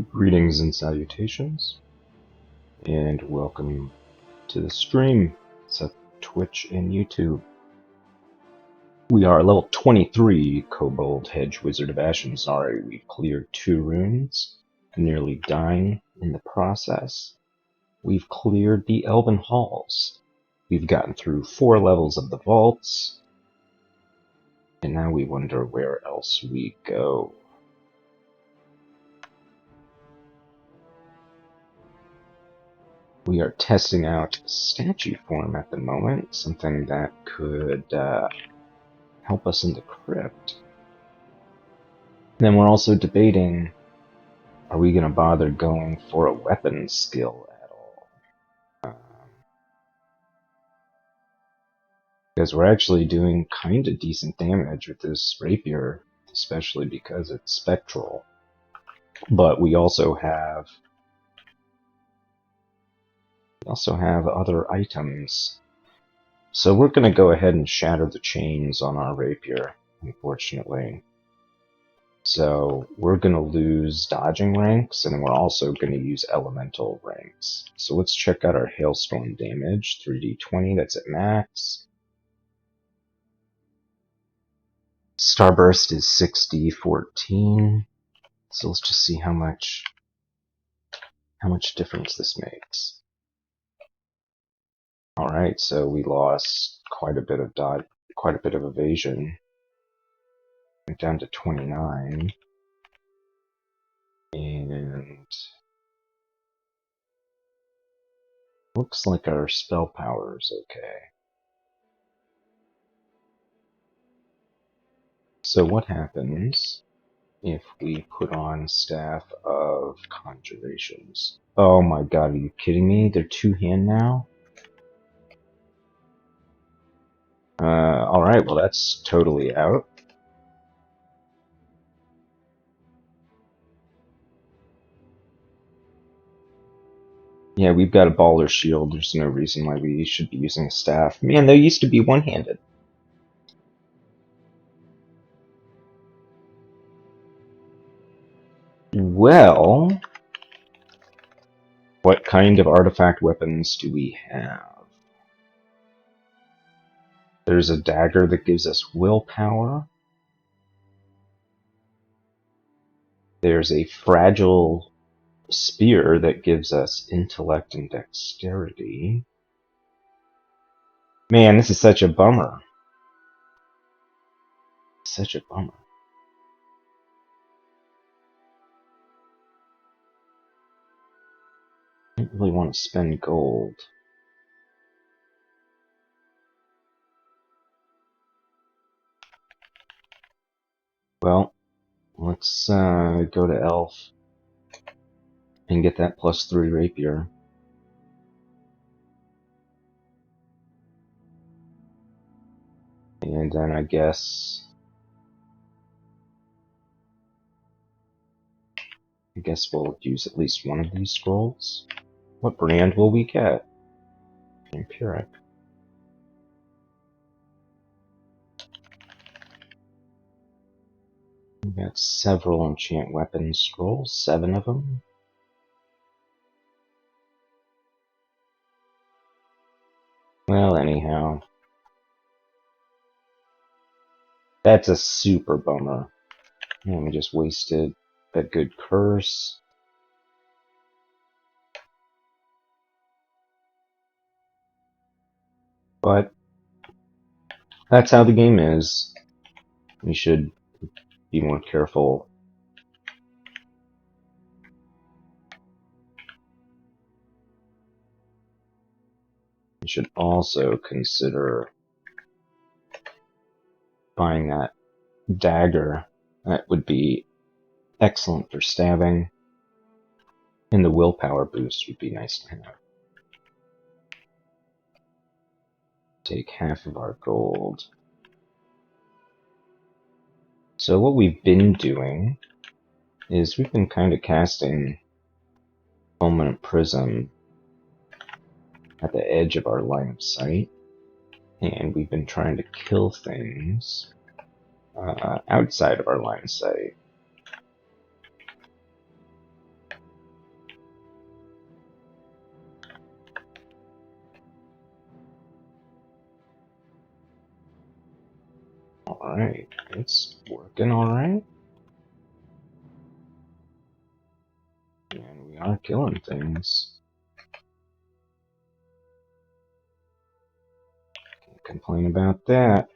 Greetings and salutations, and welcome to the stream. It's at Twitch and YouTube. We are level 23 Kobold Hedge Wizard of Ashen. Sorry, we've cleared 2 runes, nearly dying in the process. We've cleared the Elven Halls. We've gotten through 4 levels of the vaults, and now we wonder where else we go. We are testing out statue form at the moment, something that could help us in the Crypt. Then we're also debating, are we going to bother going for a weapon skill at all? Because we're actually doing kind of decent damage with this rapier, especially because it's spectral. But we also have other items. So we're going to go ahead and shatter the chains on our rapier, unfortunately. So we're going to lose dodging ranks, and we're also going to use elemental ranks. So let's check out our hailstorm damage, 3d20, that's at max. Starburst is 6d14. So let's just see how much difference this makes. Alright, so we lost quite a bit of evasion. Went down to 29. And looks like our spell power is okay. So what happens if we put on Staff of Conjurations? Oh my god, are you kidding me? They're 2-hand now? Alright, well that's totally out. Yeah, we've got a baller shield. There's no reason why we should be using a staff. Man, they used to be one-handed. Well, what kind of artifact weapons do we have? There's a dagger that gives us willpower. There's a fragile spear that gives us intellect and dexterity. Man, this is such a bummer. Such a bummer. I don't really want to spend gold. Well, let's go to Elf and get that +3 rapier. And then I guess we'll use at least one of these scrolls. What brand will we get? Empiric. We got several enchant weapon scrolls, 7 of them. Well, anyhow. That's a super bummer. And we just wasted a good curse. But that's how the game is. We should be more careful. We should also consider buying that dagger. That would be excellent for stabbing. And the willpower boost would be nice to have. Take half of our gold. So what we've been doing is we've been kind of casting Fulminant Prism at the edge of our line of sight, and we've been trying to kill things outside of our line of sight. Alright, it's working alright. And we are killing things. Can't complain about that.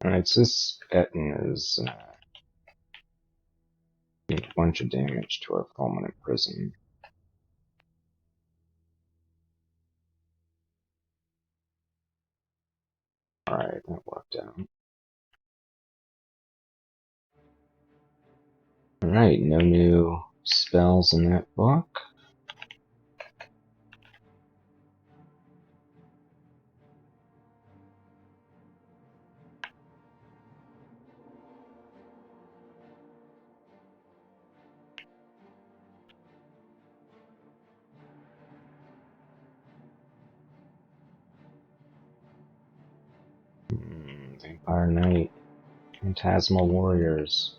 Alright, so this Etten is doing a bunch of damage to our fulminant prison. Alright, that worked out. Alright, no new spells in that book. Vampire Knight, Phantasmal Warriors.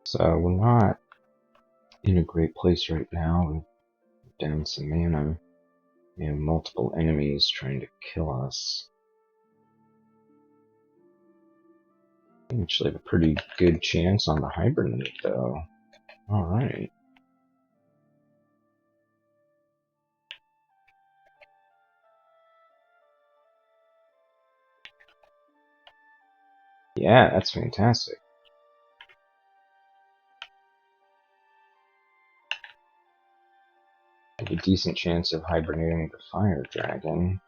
So we're not in a great place right now. We're down some mana. We have multiple enemies trying to kill us. We actually have a pretty good chance on the Hibernate, though. Alright. Yeah, that's fantastic. I have a decent chance of hibernating the Fire Dragon.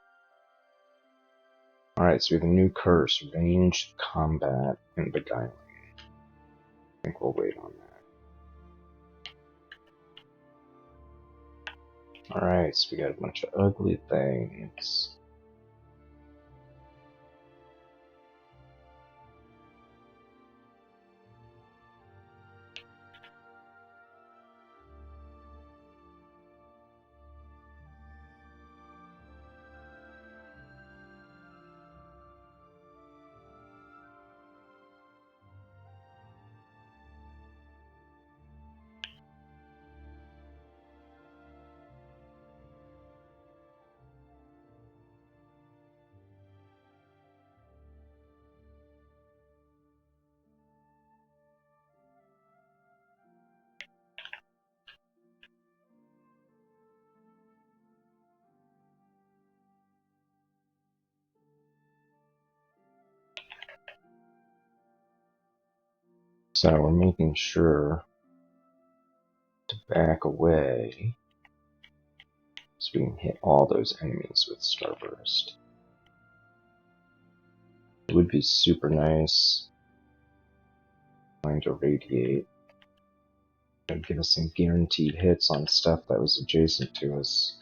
Alright, so we have a new curse, Ranged Combat and Beguiling. I think we'll wait on that. Alright, so we got a bunch of ugly things. So we're making sure to back away so we can hit all those enemies with Starburst. It would be super nice trying to radiate and give us some guaranteed hits on stuff that was adjacent to us.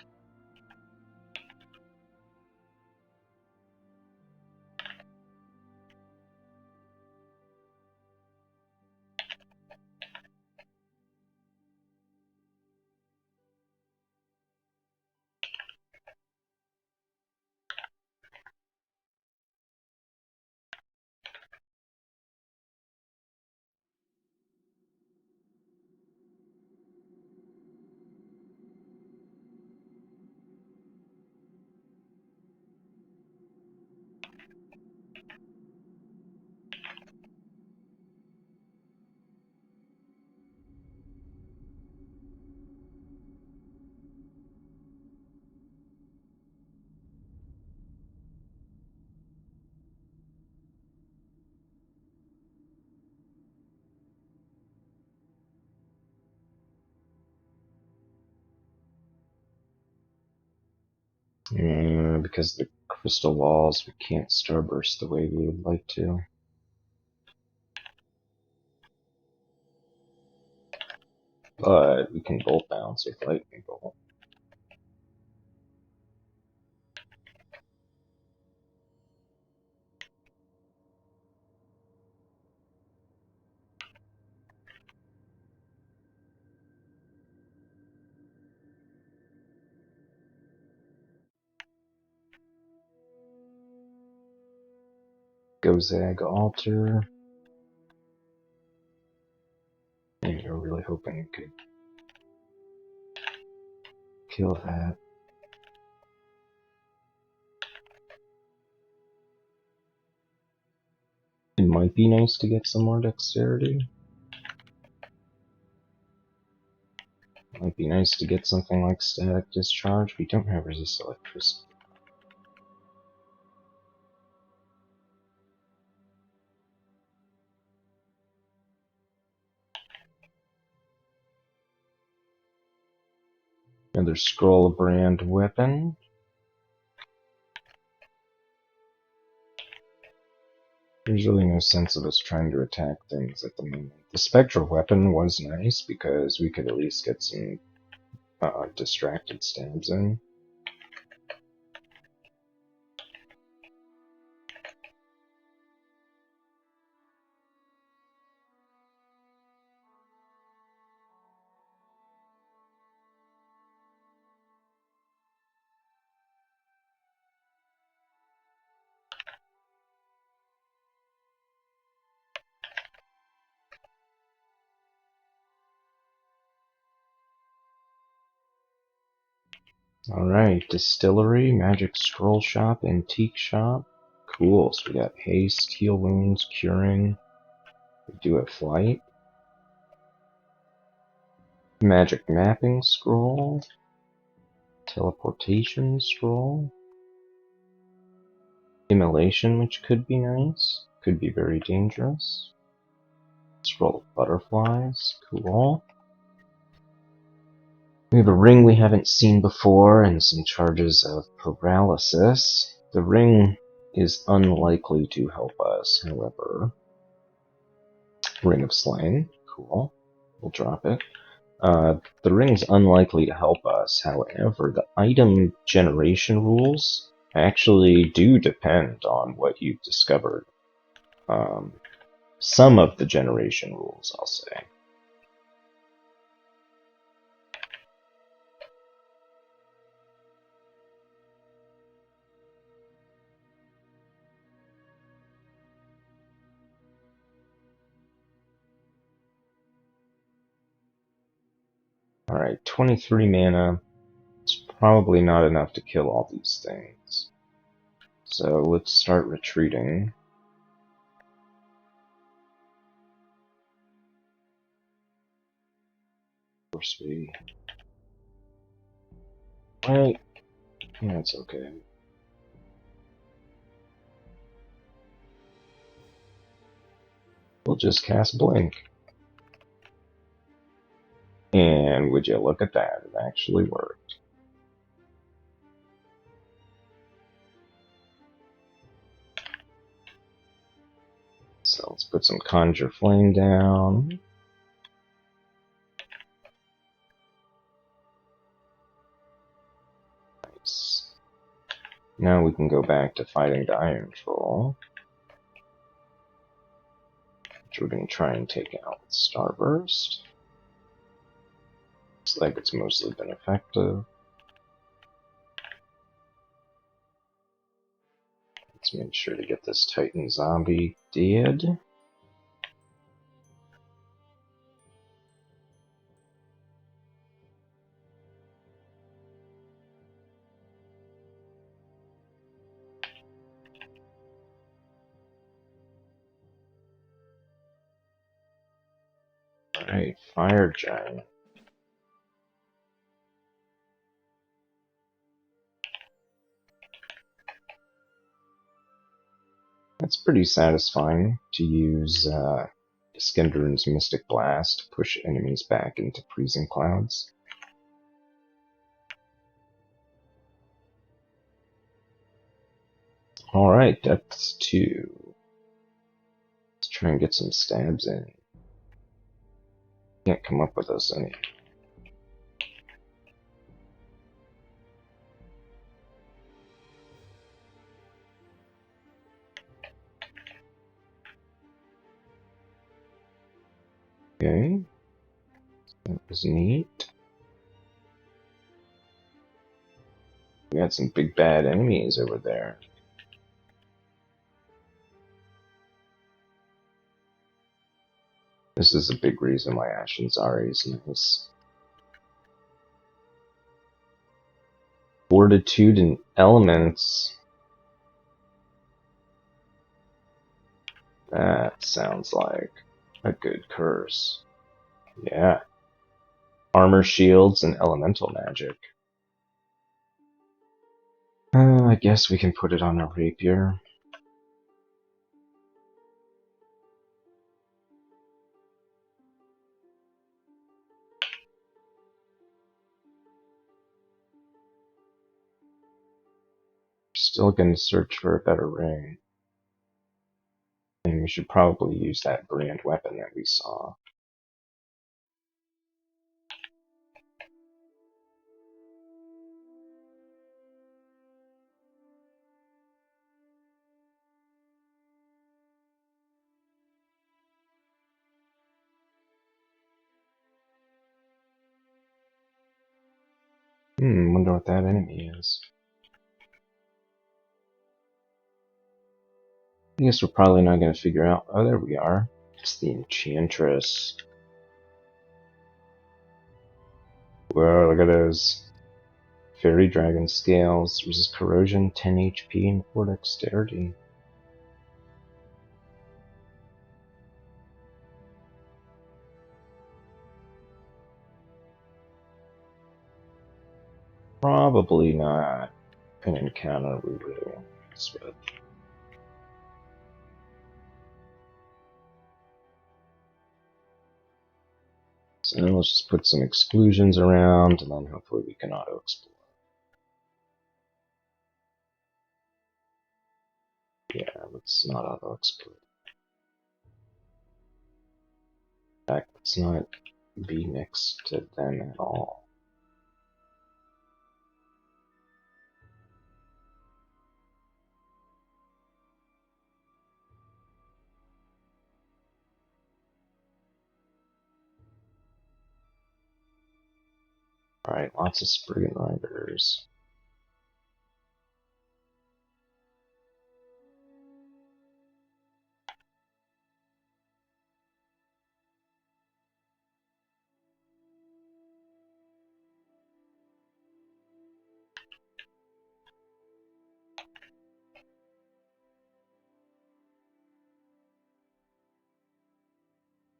Because the crystal walls, we can't starburst the way we would like to. But we can bolt bounce with lightning bolt. Go Zag Altar. And you're really hoping you could kill that. It might be nice to get some more dexterity. Might be nice to get something like Static Discharge. We don't have Resist Electricity. Another Scroll Brand Weapon. There's really no sense of us trying to attack things at the moment. The Spectral Weapon was nice because we could at least get some distracted stabs in. Alright, Distillery, Magic Scroll Shop, Antique Shop. Cool, so we got Haste, Heal Wounds, Curing. We do have Flight. Magic Mapping Scroll. Teleportation Scroll. Immolation, which could be nice. Could be very dangerous. Scroll of Butterflies, cool. We have a ring we haven't seen before and some charges of paralysis. The ring is unlikely to help us, however. Ring of Slaying, cool. We'll drop it. The ring's unlikely to help us, however, the item generation rules actually do depend on what you've discovered. Some of the generation rules, I'll say. Alright, 23 mana. It's probably not enough to kill all these things. So let's start retreating. Of course we... Wait. Yeah, it's okay. We'll just cast Blink. And would you look at that, it actually worked. So let's put some Conjure Flame down. Nice. Now we can go back to fighting the Iron Troll, which we're going to try and take out with Starburst. Looks like it's mostly been effective. Let's make sure to get this Titan Zombie dead. Alright, Fire Giant. That's pretty satisfying to use Iskenderun's Mystic Blast to push enemies back into freezing clouds. Alright, depths 2. Let's try and get some stabs in. Can't come up with us any. Okay. That was neat. We got some big bad enemies over there. This is a big reason why Ashen Zari is nice. Fortitude and elements. That sounds like a good curse. Yeah. Armor, shields, and elemental magic. I guess we can put it on a rapier. Still gonna search for a better ring. And we should probably use that brand weapon that we saw. Wonder what that enemy is. I guess we're probably not going to figure out. Oh, there we are. It's the Enchantress. Whoa, look at those. Fairy Dragon Scales. Resist corrosion, 10 HP, and 4 dexterity. Probably not an encounter we really want to mess with. So now let's just put some exclusions around, and then hopefully we can auto-explore. Yeah, let's not auto-explore. In fact, let's not be next to them at all. Alright, lots of Spriggan Riders.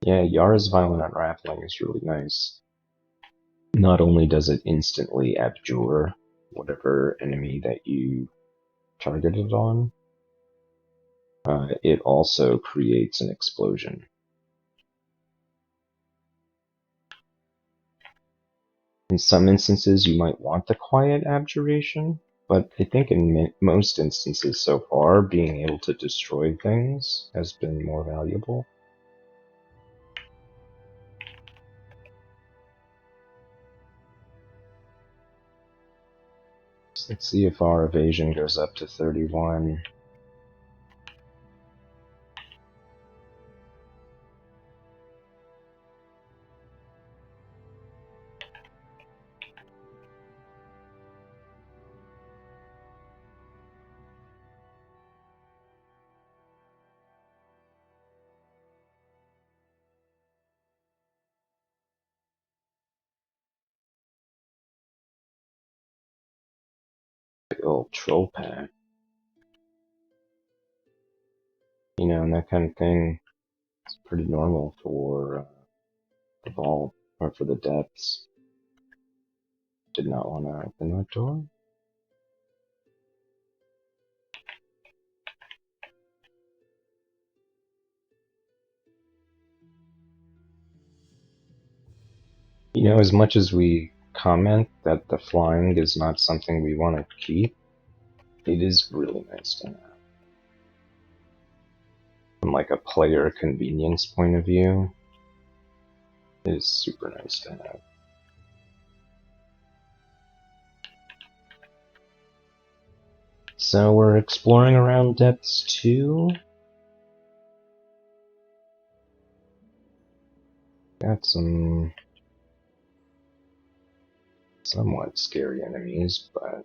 Yeah, Yara's Violent Unraveling is really nice. Not only does it instantly abjure whatever enemy that you targeted on, it also creates an explosion. In some instances, you might want the quiet abjuration, but I think in most instances so far, being able to destroy things has been more valuable. Let's see if our evasion goes up to 31. The old troll pack. You know, and that kind of thing is pretty normal for the vault, or for the depths. Did not want to open that door. You know, as much as we comment that the flying is not something we want to keep, it is really nice to have. from like a player convenience point of view, is super nice to have. So we're exploring around depths 2. Got some somewhat scary enemies, but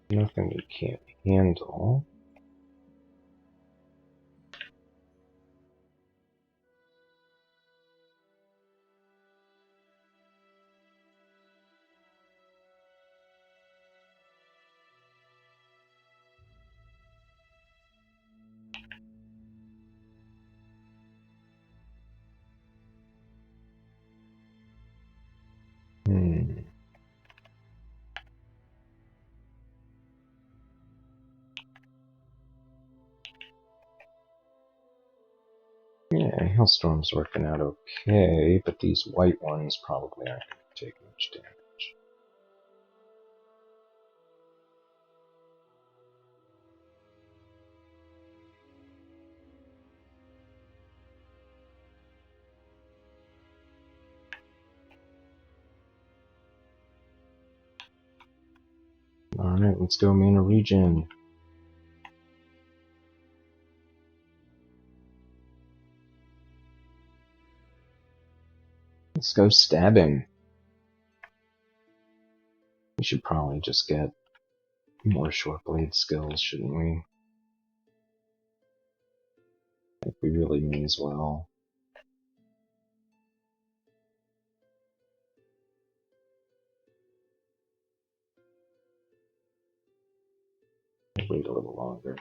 nothing we can't handle. Yeah, Hailstorm's working out okay, but these white ones probably aren't going to take much damage. Alright, let's go Mana Region. Let's go stabbing. We should probably just get more short blade skills, shouldn't we? I think we really may as well. Wait a little longer.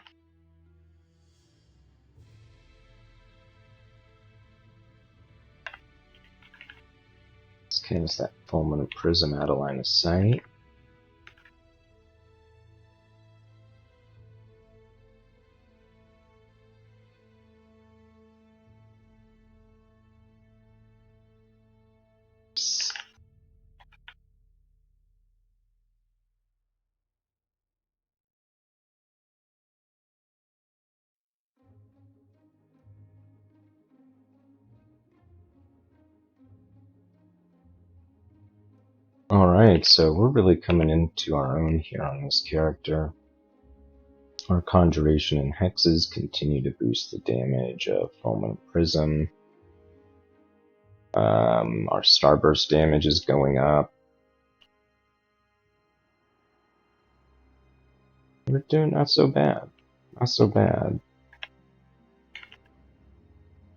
Let's cast that Fulminant Prism out of line of sight. Alright, so we're really coming into our own here on this character. Our Conjuration and Hexes continue to boost the damage of Fulminant Prism. Our Starburst damage is going up. We're doing not so bad. Not so bad.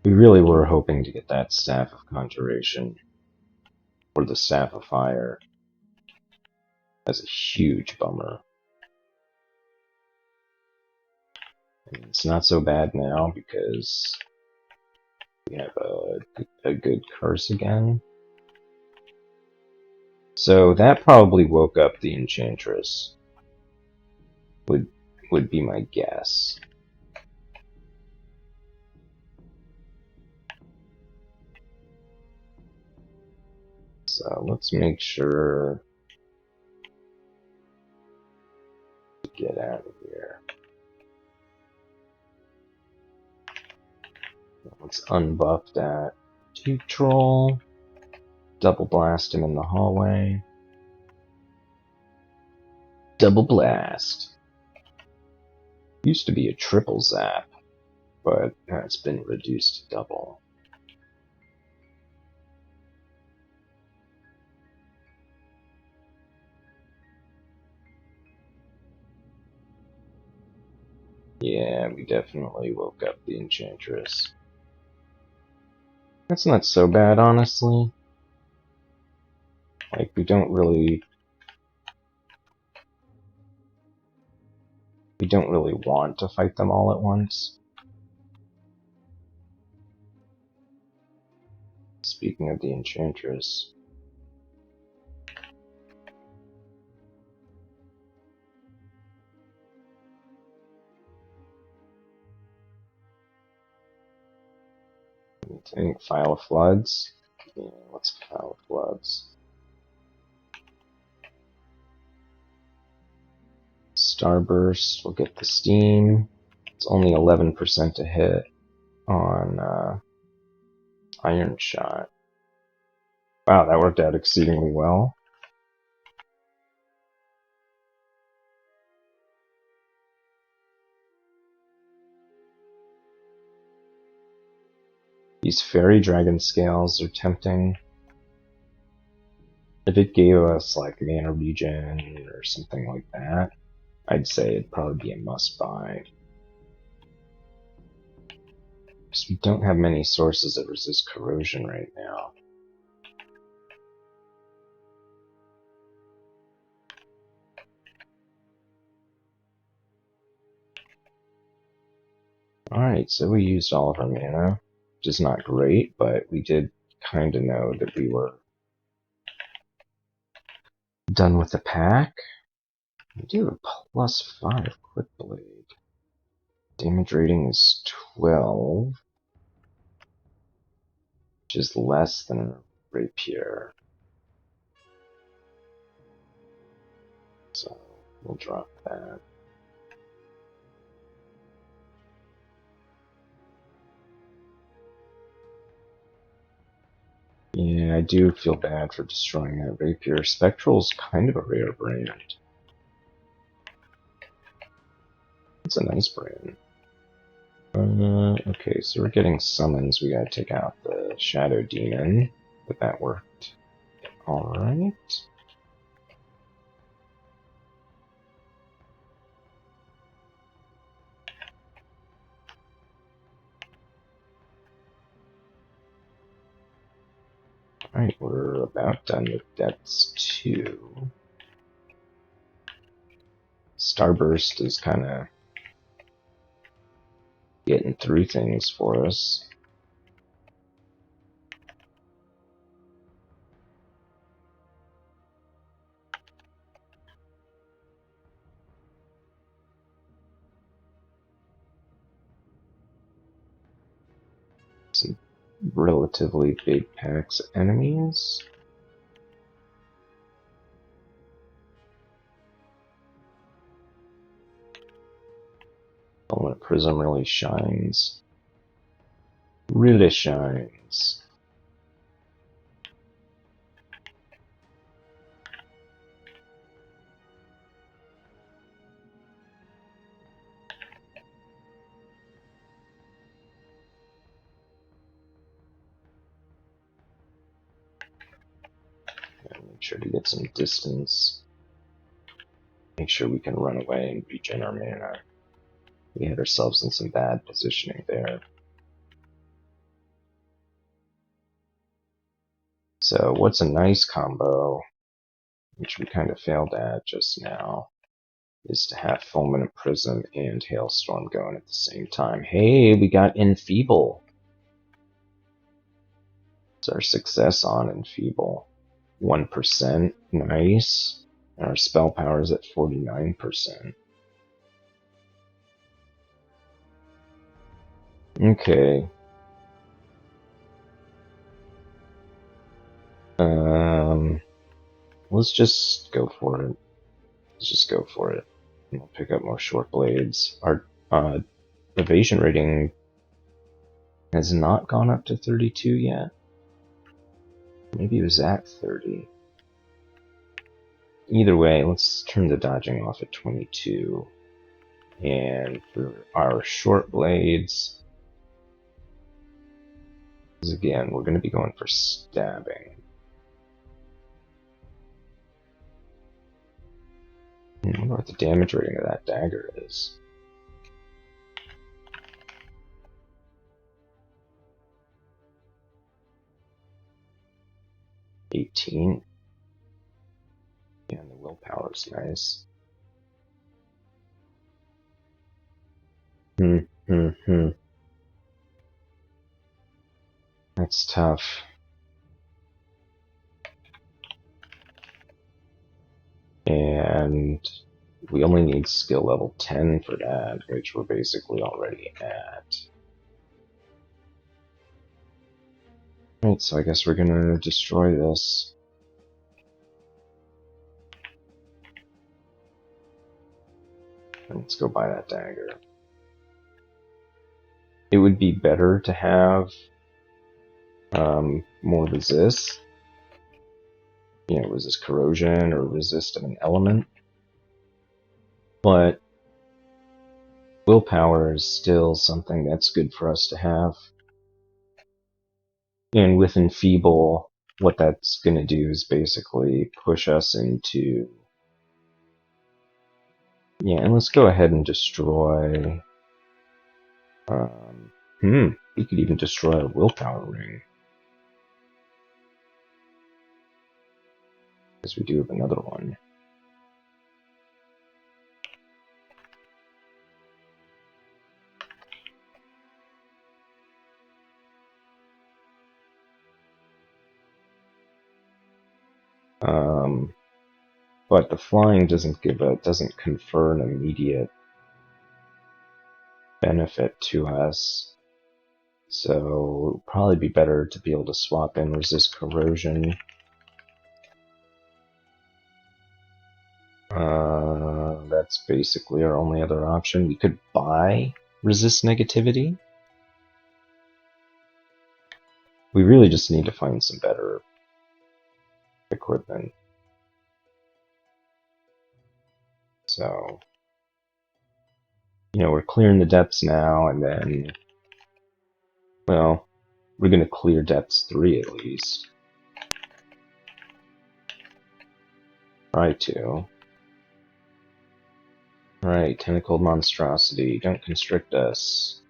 We really were hoping to get that Staff of Conjuration. Or the Staff of Fire. That's a huge bummer. And it's not so bad now because we have a good curse again. So that probably woke up the Enchantress. Would be my guess. So let's make sure to get out of here. Let's unbuff that Duke Troll. Double blast him in the hallway. Double blast. Used to be a triple zap, but it's been reduced to double. Yeah, we definitely woke up the Enchantress. That's not so bad, honestly. Like, we don't really want to fight them all at once. Speaking of the Enchantress. I think File of Floods. Yeah, let's File of Floods. Starburst, we'll get the steam. It's only 11% to hit on Iron Shot. Wow, that worked out exceedingly well. These Fairy Dragon Scales are tempting. If it gave us like mana regen or something like that, I'd say it'd probably be a must-buy. Because we don't have many sources that resist corrosion right now. Alright, so we used all of our mana, which is not great, but we did kind of know that we were done with the pack. We do have a +5 Quick Blade. Damage rating is 12, which is less than a Rapier. So we'll drop that. Yeah, I do feel bad for destroying that Rapier. Spectral's kind of a rare brand. It's a nice brand. Okay, so we're getting summons. We gotta take out the Shadow Demon, but that worked. Alright. Alright, we're about done with Depths 2. Starburst is kind of getting through things for us. Some relatively big packs of enemies. Ultimate Prism really shines. Really shines. Make sure to get some distance. Make sure we can run away and regen our mana. We had ourselves in some bad positioning there. So what's a nice combo, which we kind of failed at just now, is to have Fulminant Prism and Hailstorm going at the same time. Hey, we got Enfeeble. It's our success on Enfeeble. 1%, nice. And our spell power is at 49%. Okay. Let's just go for it. Let's just go for it. We'll pick up more short blades. Our evasion rating has not gone up to 32 yet. Maybe it was at 30. Either way, let's turn the dodging off at 22. And for our short blades, again, we're going to be going for stabbing. I wonder what the damage rating of that dagger is. $18. Yeah, and the willpower is nice. That's tough. And we only need skill level 10 for that, which we're basically already at. Right, so I guess we're gonna destroy this. And let's go buy that dagger. it would be better to have more resist. Resist corrosion or resist of an element. But willpower is still something that's good for us to have. And with Enfeeble, what that's going to do is basically push us into... Yeah, and let's go ahead and destroy... we could even destroy a willpower ring. Because we do have another one. But the flying doesn't confer an immediate benefit to us. So it would probably be better to be able to swap in resist corrosion. That's basically our only other option. We could buy resist negativity. We really just need to find some better equipment. So, we're clearing the depths now, and then, well, we're going to clear depths 3 at least. Try to. Right, tentacled monstrosity. Don't constrict us.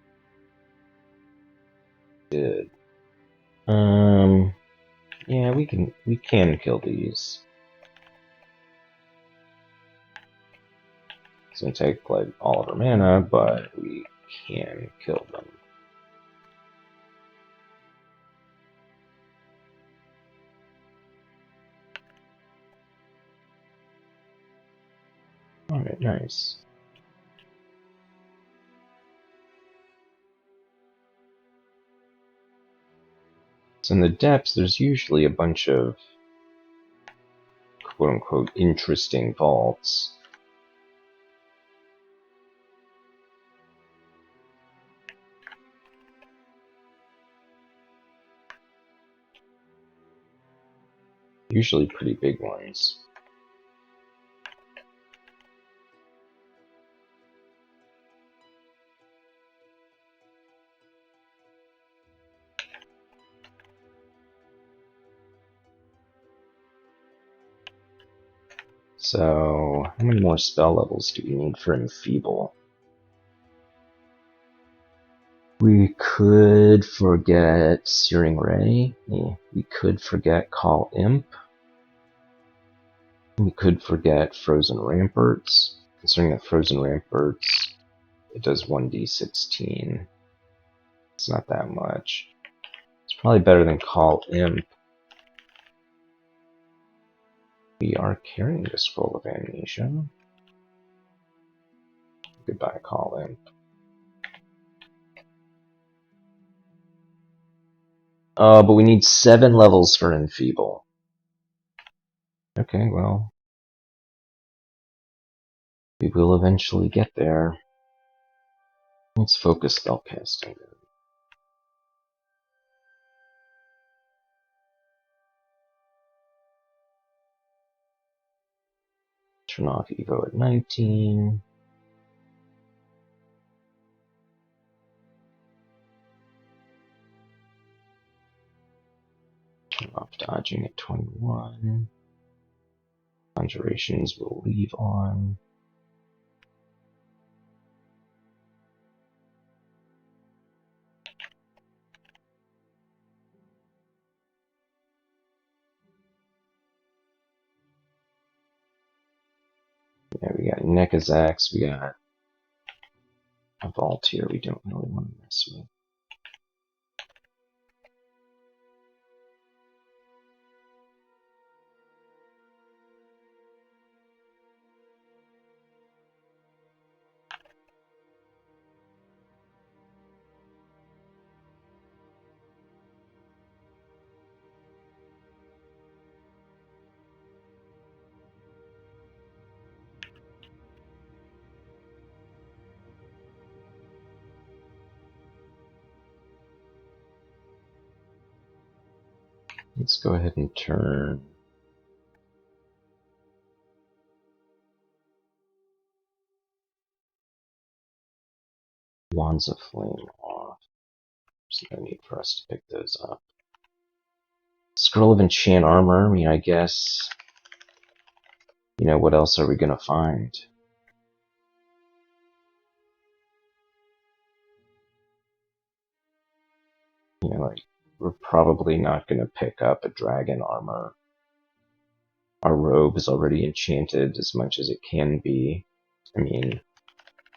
Good. Yeah, we can kill these. It's gonna take like all of our mana, but we can kill them. Alright, nice. So in the depths, there's usually a bunch of quote-unquote interesting vaults. Usually pretty big ones. So, how many more spell levels do we need for Enfeeble? We could forget Searing Ray. Yeah, we could forget Call Imp. We could forget Frozen Ramparts. Considering that Frozen Ramparts, it does 1d16. It's not that much. It's probably better than Call Imp. We are carrying the Scroll of Amnesia. Goodbye, Call Imp. But we need 7 levels for Enfeeble. Okay, well, we will eventually get there. Let's focus spellcasting. Turn off Evo at 19. Turn off dodging at 21. Conjurations will leave on. Yeah, we got Nekazax, we got a vault here we don't really want to mess with. Let's go ahead and turn Wands of Flame off. There's no need for us to pick those up. Scroll of Enchant Armor, I mean, I guess, you know, what else are we gonna find? You know, like, we're probably not gonna pick up a dragon armor. Our robe is already enchanted as much as it can be. I mean,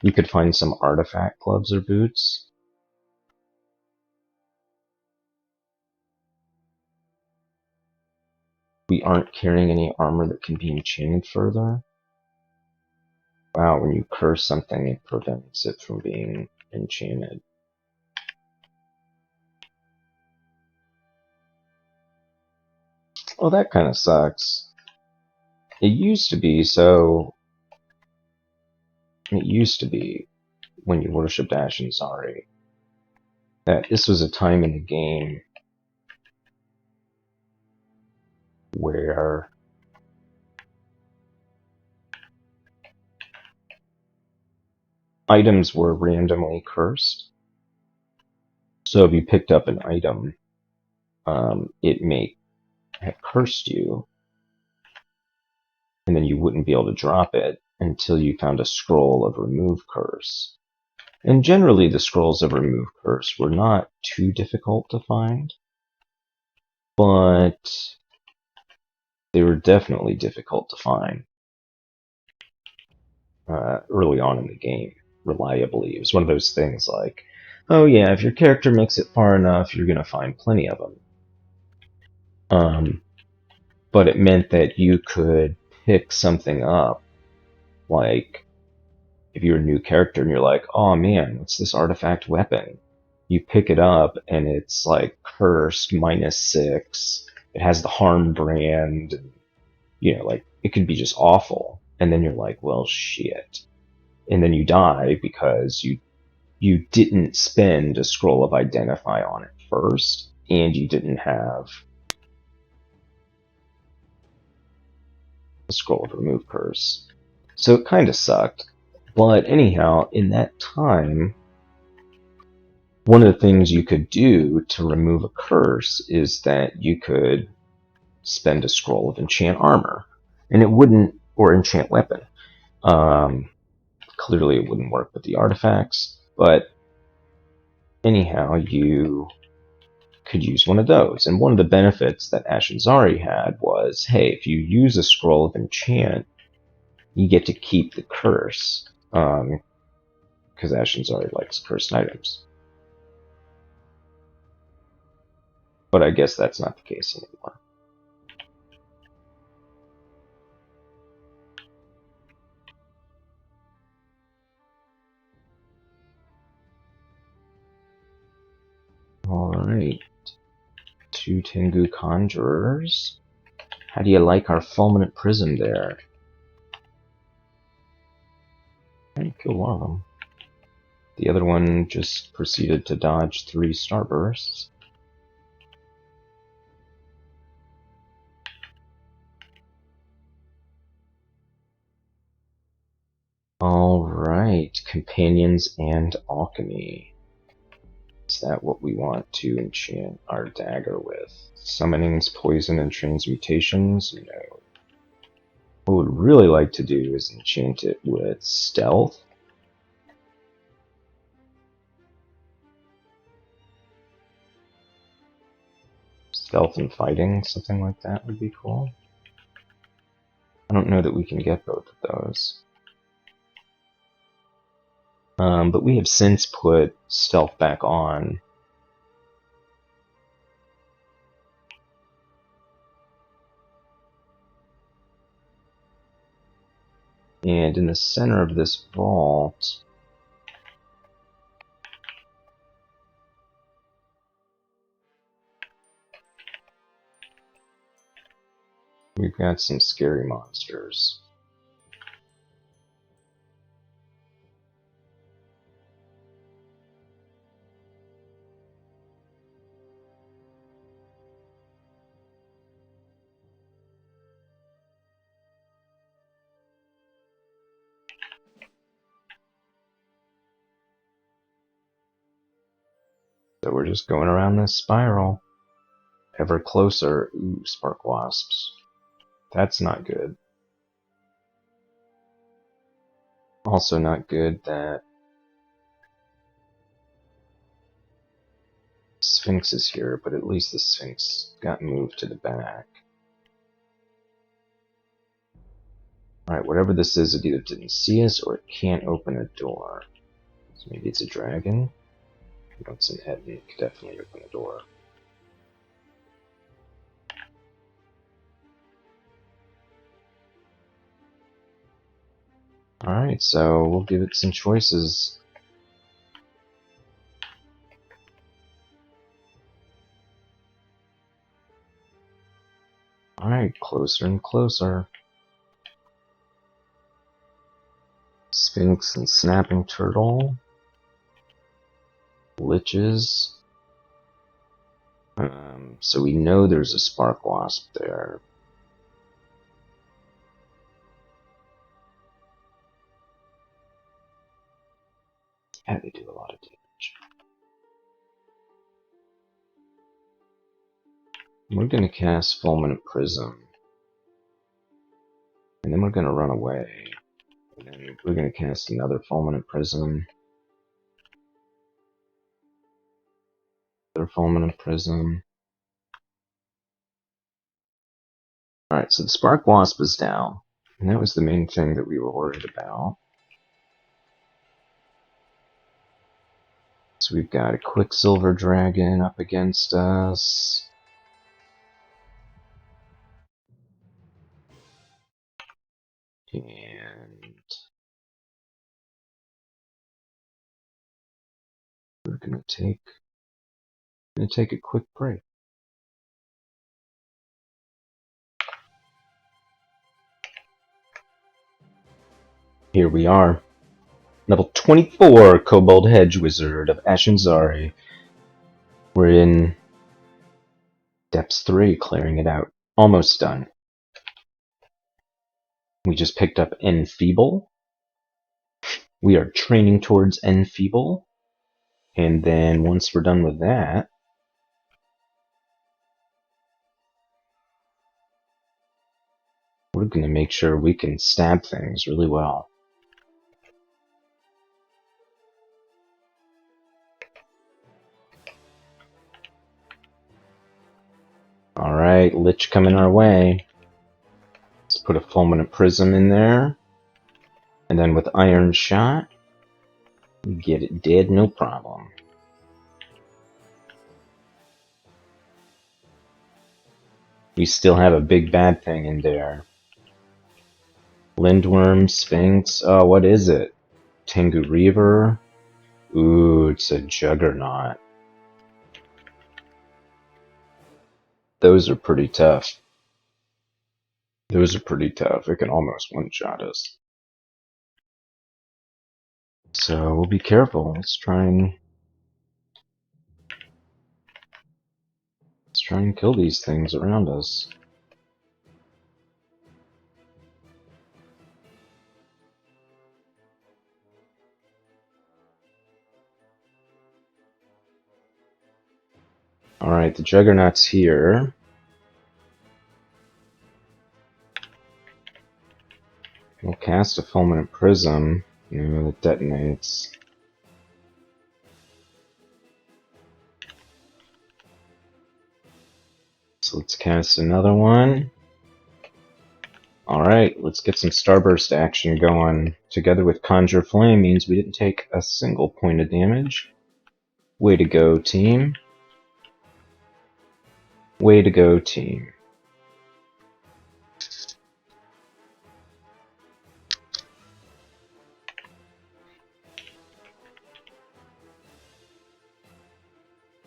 you could find some artifact gloves or boots. We aren't carrying any armor that can be enchanted further. Wow, when you curse something, it prevents it from being enchanted. Well, that kind of sucks. It used to be when you worshipped Ashen Zari, that this was a time in the game where items were randomly cursed. So if you picked up an item, it may have cursed you, and then you wouldn't be able to drop it until you found a scroll of Remove Curse. And generally the scrolls of Remove Curse were not too difficult to find, but they were definitely difficult to find early on in the game, reliably. It was one of those things like, oh yeah, if your character makes it far enough, you're going to find plenty of them. But it meant that you could pick something up, like if you're a new character and you're like, oh man, what's this artifact weapon? You pick it up and it's like cursed -6. It has the harm brand. And, you know, like it could be just awful. And then you're like, well, shit. And then you die because you didn't spend a scroll of Identify on it first, and you didn't have a scroll of Remove Curse. So it kind of sucked. But anyhow, in that time, one of the things you could do to remove a curse is that you could spend a scroll of Enchant Armor, and it wouldn't, or Enchant Weapon. Clearly it wouldn't work with the artifacts, but anyhow, you could use one of those. And one of the benefits that Ashen Zari had was, hey, if you use a scroll of enchant, you get to keep the curse, because Ashen Zari likes cursed items. But I guess that's not the case anymore. Alright. 2 Tengu Conjurers. How do you like our Fulminant Prism there? I killed one of them. The other one just proceeded to dodge 3 Starbursts. Alright, Companions and Alchemy. Is that what we want to enchant our dagger with? Summonings, poison, and transmutations? No. What we'd really like to do is enchant it with stealth. Stealth and fighting, something like that would be cool. I don't know that we can get both of those. But we have since put stealth back on. And in the center of this vault, we've got some scary monsters. So we're just going around this spiral. Ever closer. Ooh, spark wasps. That's not good. Also not good that Sphinx is here, but at least the Sphinx got moved to the back. Alright, whatever this is, it either didn't see us or it can't open a door. So maybe it's a dragon? No, it's an Etna. It could definitely open a door. Alright, so we'll give it some choices. Alright, closer and closer. Sphinx and snapping turtle. Liches. So we know there's a spark wasp there. Yeah, they do a lot of damage. We're going to cast Fulminant Prism. And then we're going to run away. And then we're going to cast another Fulminant Prism. Another Fulminant Prism. Alright, so the Spark Wasp is down. And that was the main thing that we were worried about. So we've got a Quicksilver Dragon up against us. And we're going to take a quick break. Here we are. Level 24 Kobold Hedge Wizard of Ashen'Zari. We're in Depths 3, clearing it out. Almost done. We just picked up Enfeeble. We are training towards Enfeeble. And then once we're done with that, we're going to make sure we can stab things really well. Alright, Lich coming our way. Let's put a Fulminant Prism in there. And then with Iron Shot, we get it dead, no problem. We still have a big bad thing in there. Lindworm, Sphinx, oh, what is it? Tengu Reaver? Ooh, it's a Juggernaut. Those are pretty tough. Those are pretty tough. It can almost one-shot us. So we'll be careful. Let's try and kill these things around us. Alright, the Juggernaut's here. We'll cast a Fulminant Prism. It detonates. So let's cast another one. Alright, let's get some Starburst action going. Together with Conjure Flame means we didn't take a single point of damage. Way to go, team. Way to go, team.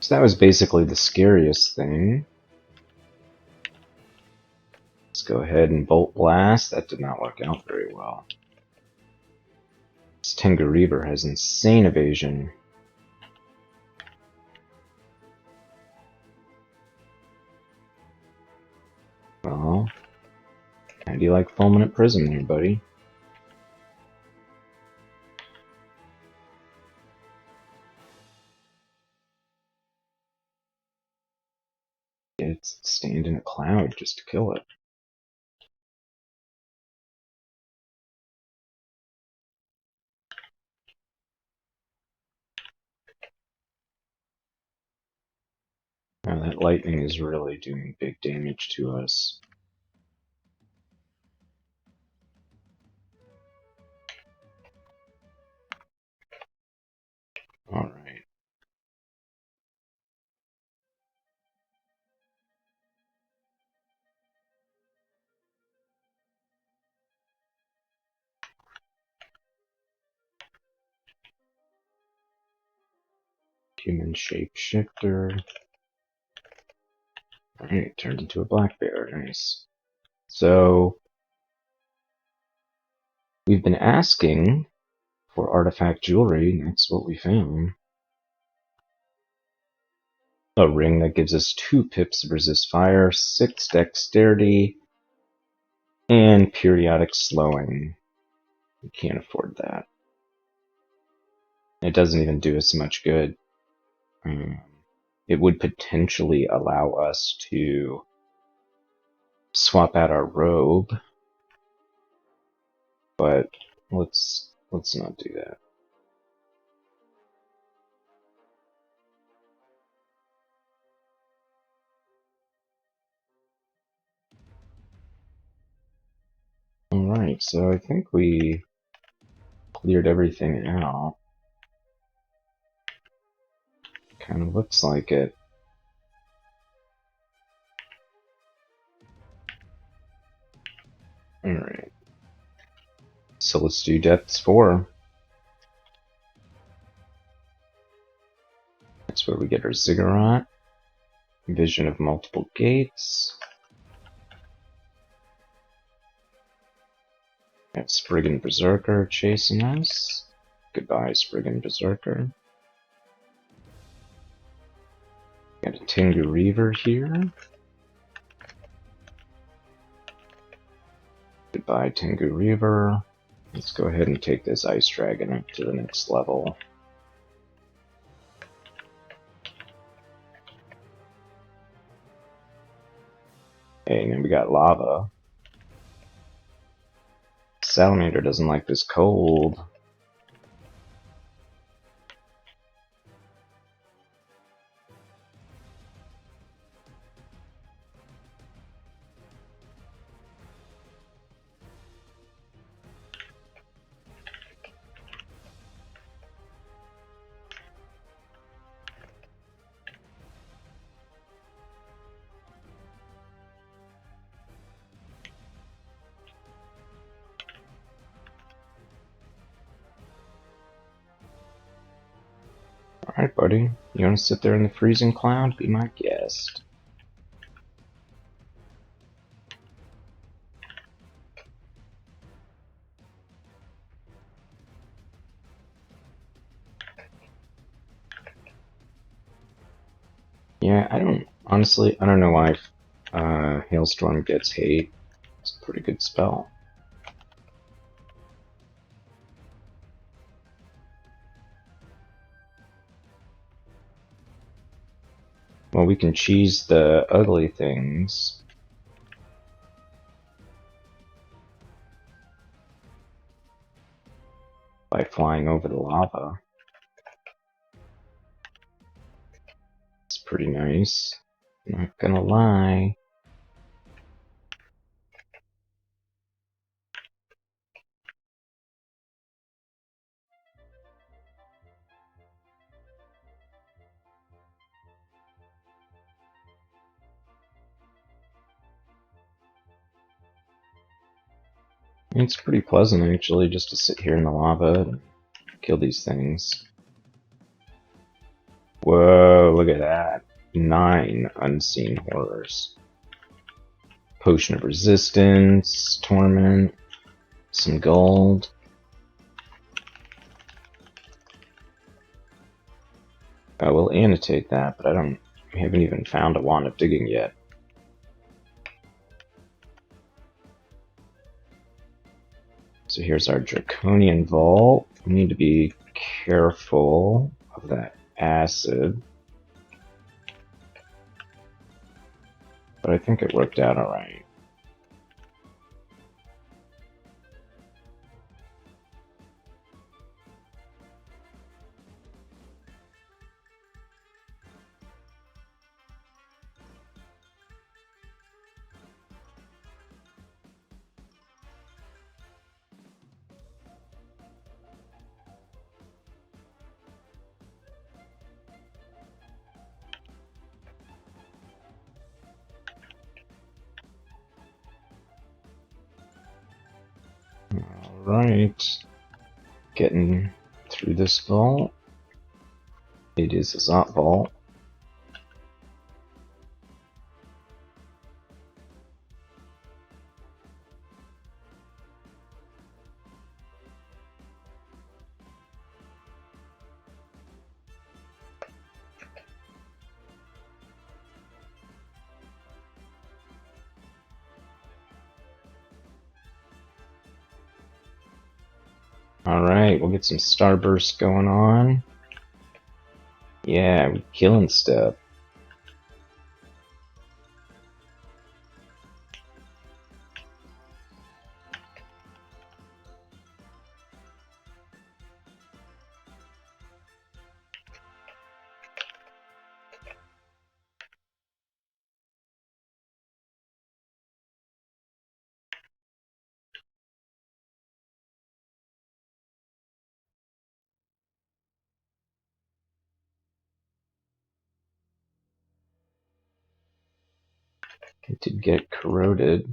So that was basically the scariest thing. Let's go ahead and Bolt Blast. That did not work out very well. This Tengu Reaver has insane evasion. Well, how do you like Fulminant Prism there, buddy? stand in a cloud just to kill it. Now that lightning is really doing big damage to us. Alright. Human shapeshifter. Alright, turned into a black bear. Nice. So, we've been asking for artifact jewelry, and that's what we found. A ring that gives us 2 pips of resist fire, 6 dexterity, and periodic slowing. We can't afford that. It doesn't even do us much good. It would potentially allow us to swap out our robe, but let's not do that. Alright, so I think we cleared everything out. Kind of looks like it. Alright. So let's do Depths 4. That's where we get our Ziggurat. Vision of multiple gates. Got Spriggan Berserker chasing us. Goodbye, Spriggan Berserker. Got a Tengu Reaver here. Goodbye, Tengu Reaver. Let's go ahead and take this Ice Dragon up to the next level. Hey, and then we got lava. Salamander doesn't like this cold. Alright, buddy. You want to sit there in the freezing cloud? Be my guest. Yeah, honestly, I don't know why Hailstorm gets hate. It's a pretty good spell. Well, we can cheese the ugly things. By flying over the lava. It's pretty nice. Not gonna lie. It's pretty pleasant, actually, just to sit here in the lava and kill these things. Whoa, look at that. 9 unseen horrors. Potion of Resistance, Torment, some gold. I will annotate that, but I haven't even found a Wand of Digging yet. So here's our Draconian Vault. We need to be careful of that acid. but I think it worked out alright. Alright, getting through this vault. It is a Zot vault. Alright, we'll get some starburst going on. Yeah, we're killing stuff. It did get corroded.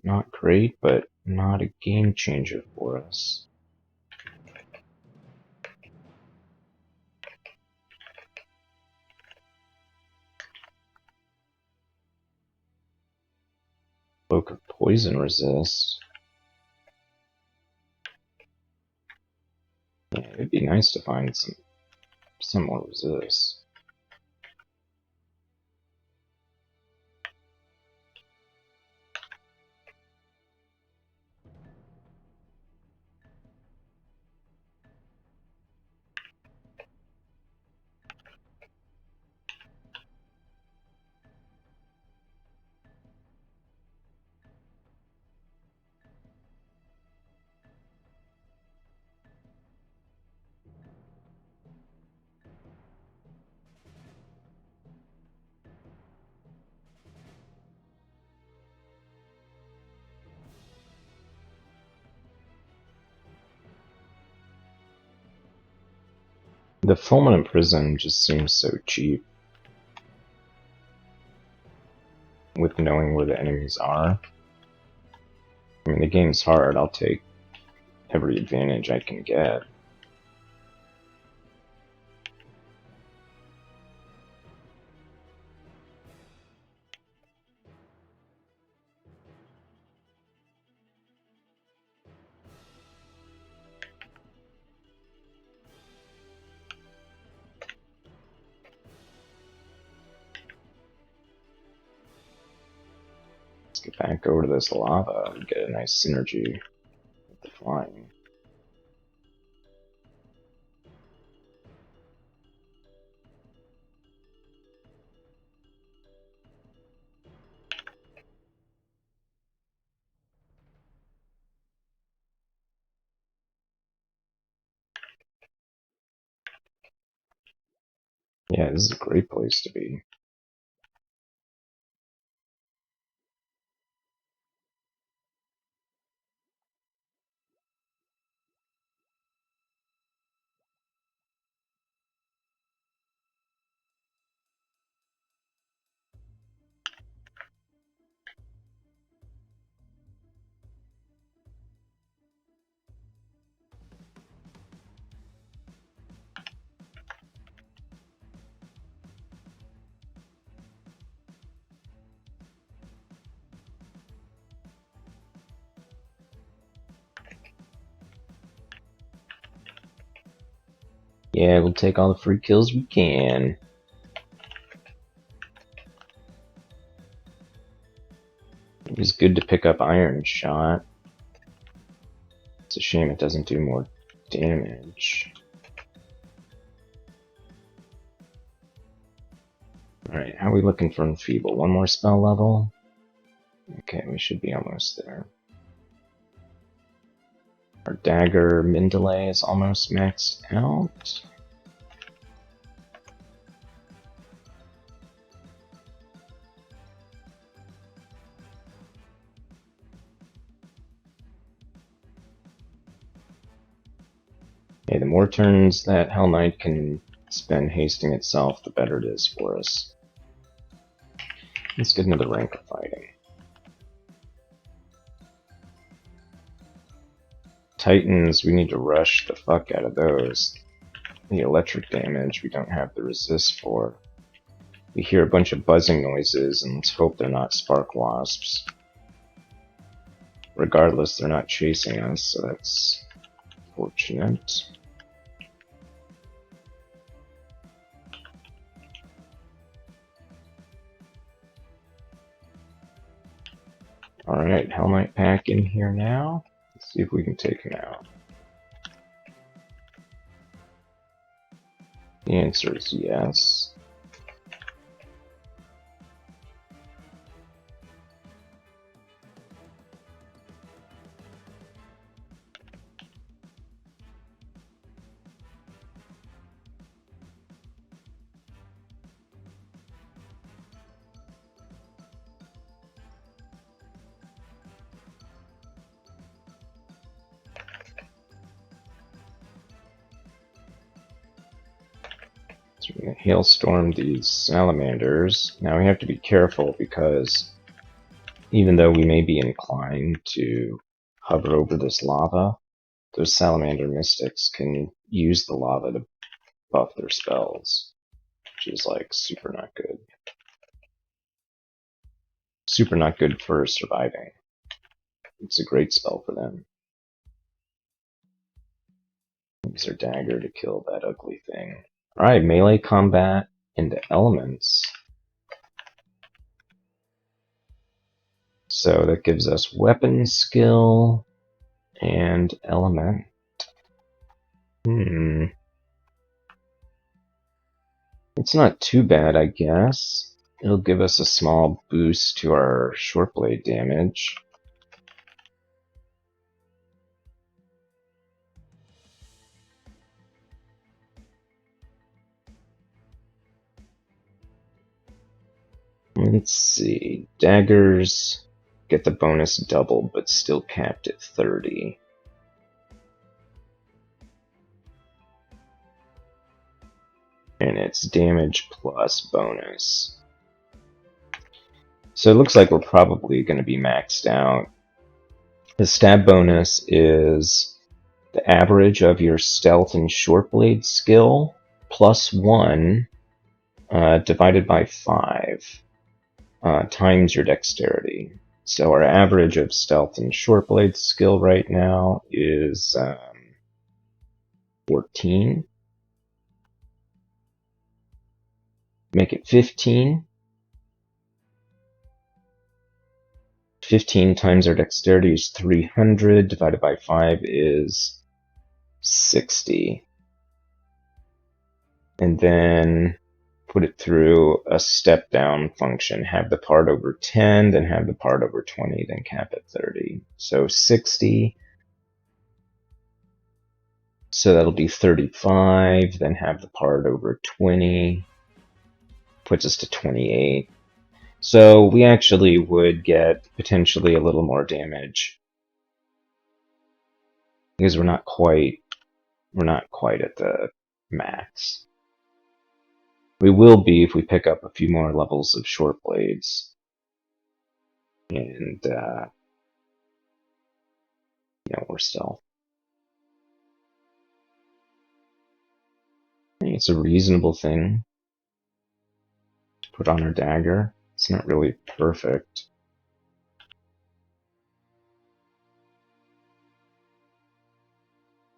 Not great, but not a game changer for us. Cloak of Poison resist. Yeah, it'd be nice to find some more resist. The Fulminant Prism just seems so cheap. With knowing where the enemies are. I mean, the game's hard, I'll take every advantage I can get. Let's get back over to this lava and get a nice synergy with the flying. Yeah, this is a great place to be. Yeah, we'll take all the free kills we can. It was good to pick up Iron Shot. It's a shame it doesn't do more damage. Alright, how are we looking for Enfeeble? One more spell level? Okay, we should be almost there. Our dagger min delay is almost maxed out. Okay, the more turns that Hell Knight can spend hasting itself, the better it is for us. Let's get into the rank of fighting. Titans, we need to rush the fuck out of those. The electric damage we don't have the resist for. We hear a bunch of buzzing noises, and let's hope they're not spark wasps. Regardless, they're not chasing us, so that's fortunate. Alright, Hell Knight pack in here now. Let's see if we can take him out. The answer is yes. So we're going to hailstorm these salamanders. Now we have to be careful because even though we may be inclined to hover over this lava, those salamander mystics can use the lava to buff their spells, which is like super not good. Super not good for surviving. It's a great spell for them. Use their dagger to kill that ugly thing. Alright, melee combat into elements. So that gives us weapon skill and element. It's not too bad, I guess. It'll give us a small boost to our short blade damage. Let's see. Daggers get the bonus doubled, but still capped at 30. And it's damage plus bonus. So it looks like we're probably going to be maxed out. The stab bonus is the average of your stealth and short blade skill plus 1 divided by 5 times your dexterity. So our average of stealth and short blade skill right now is 14. Make it 15. 15 times our dexterity is 300, divided by 5 is 60. And then put it through a step down function. Have the part over 10, then have the part over 20, then cap at 30. So 60. So that'll be 35, then have the part over 20. Puts us to 28. So we actually would get potentially a little more damage because we're not quite at the max. We will be if we pick up a few more levels of short blades, and we're still. I think it's a reasonable thing to put on our dagger. It's not really perfect.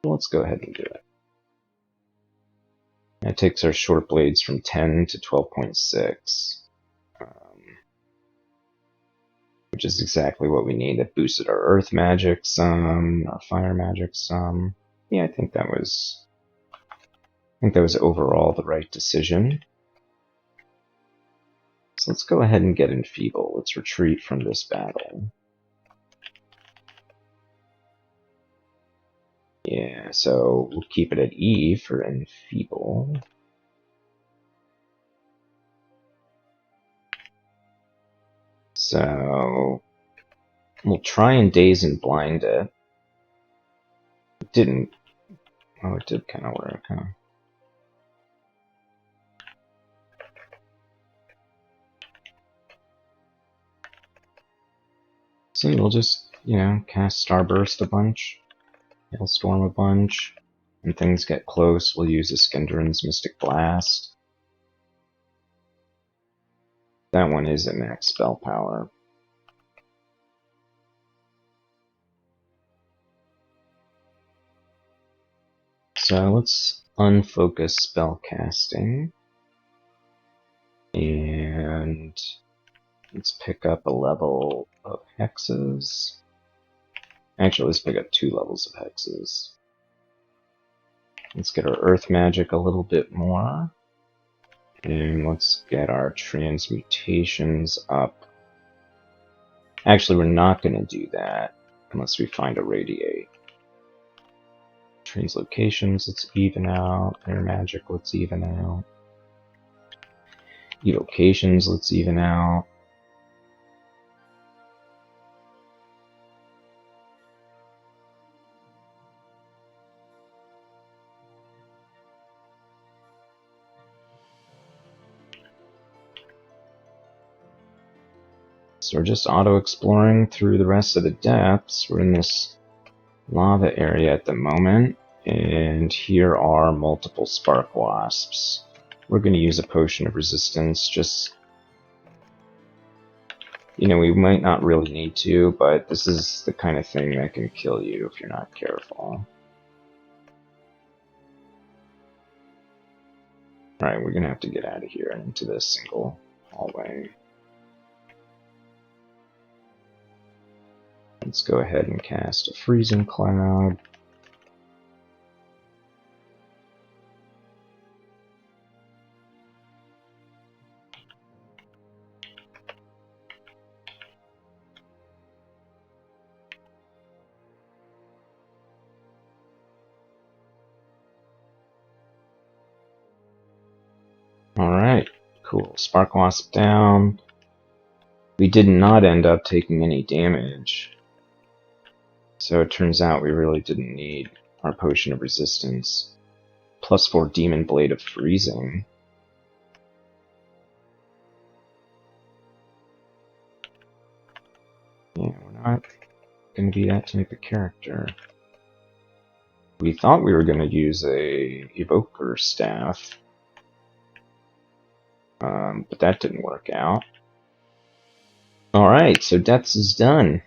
Let's go ahead and do it. That takes our short blades from 10 to 12.6, which is exactly what we need. That boosted our earth magic some, our fire magic some. Yeah, I think that was overall the right decision. So let's go ahead and get Enfeeble. Let's retreat from this battle. Yeah, so we'll keep it at E for Enfeeble. So we'll try and Daze and Blind it. It didn't. Oh, it did kind of work, huh? So we'll just, cast Starburst a bunch, Hailstorm a bunch. When things get close, we'll use Iskenderun's Mystic Blast. That one is at max spell power. So let's unfocus spell casting. And let's pick up a level of hexes. Actually, let's pick up 2 levels of hexes. Let's get our earth magic a little bit more. And let's get our transmutations up. Actually, we're not going to do that unless we find a radiate. Translocations, let's even out. Air magic, let's even out. Evocations, let's even out. So we're just auto-exploring through the rest of the depths. We're in this lava area at the moment, and here are multiple spark wasps. We're going to use a potion of resistance, just, we might not really need to, but this is the kind of thing that can kill you if you're not careful. Alright, we're going to have to get out of here and into this single hallway. Let's go ahead and cast a Freezing Cloud. Alright, cool. Spark Wasp down. We did not end up taking any damage. So it turns out we really didn't need our Potion of Resistance. +4 Demon Blade of Freezing. Yeah, we're not going to be that type of character. We thought we were going to use a Evoker Staff. But that didn't work out. Alright, so Deaths is done.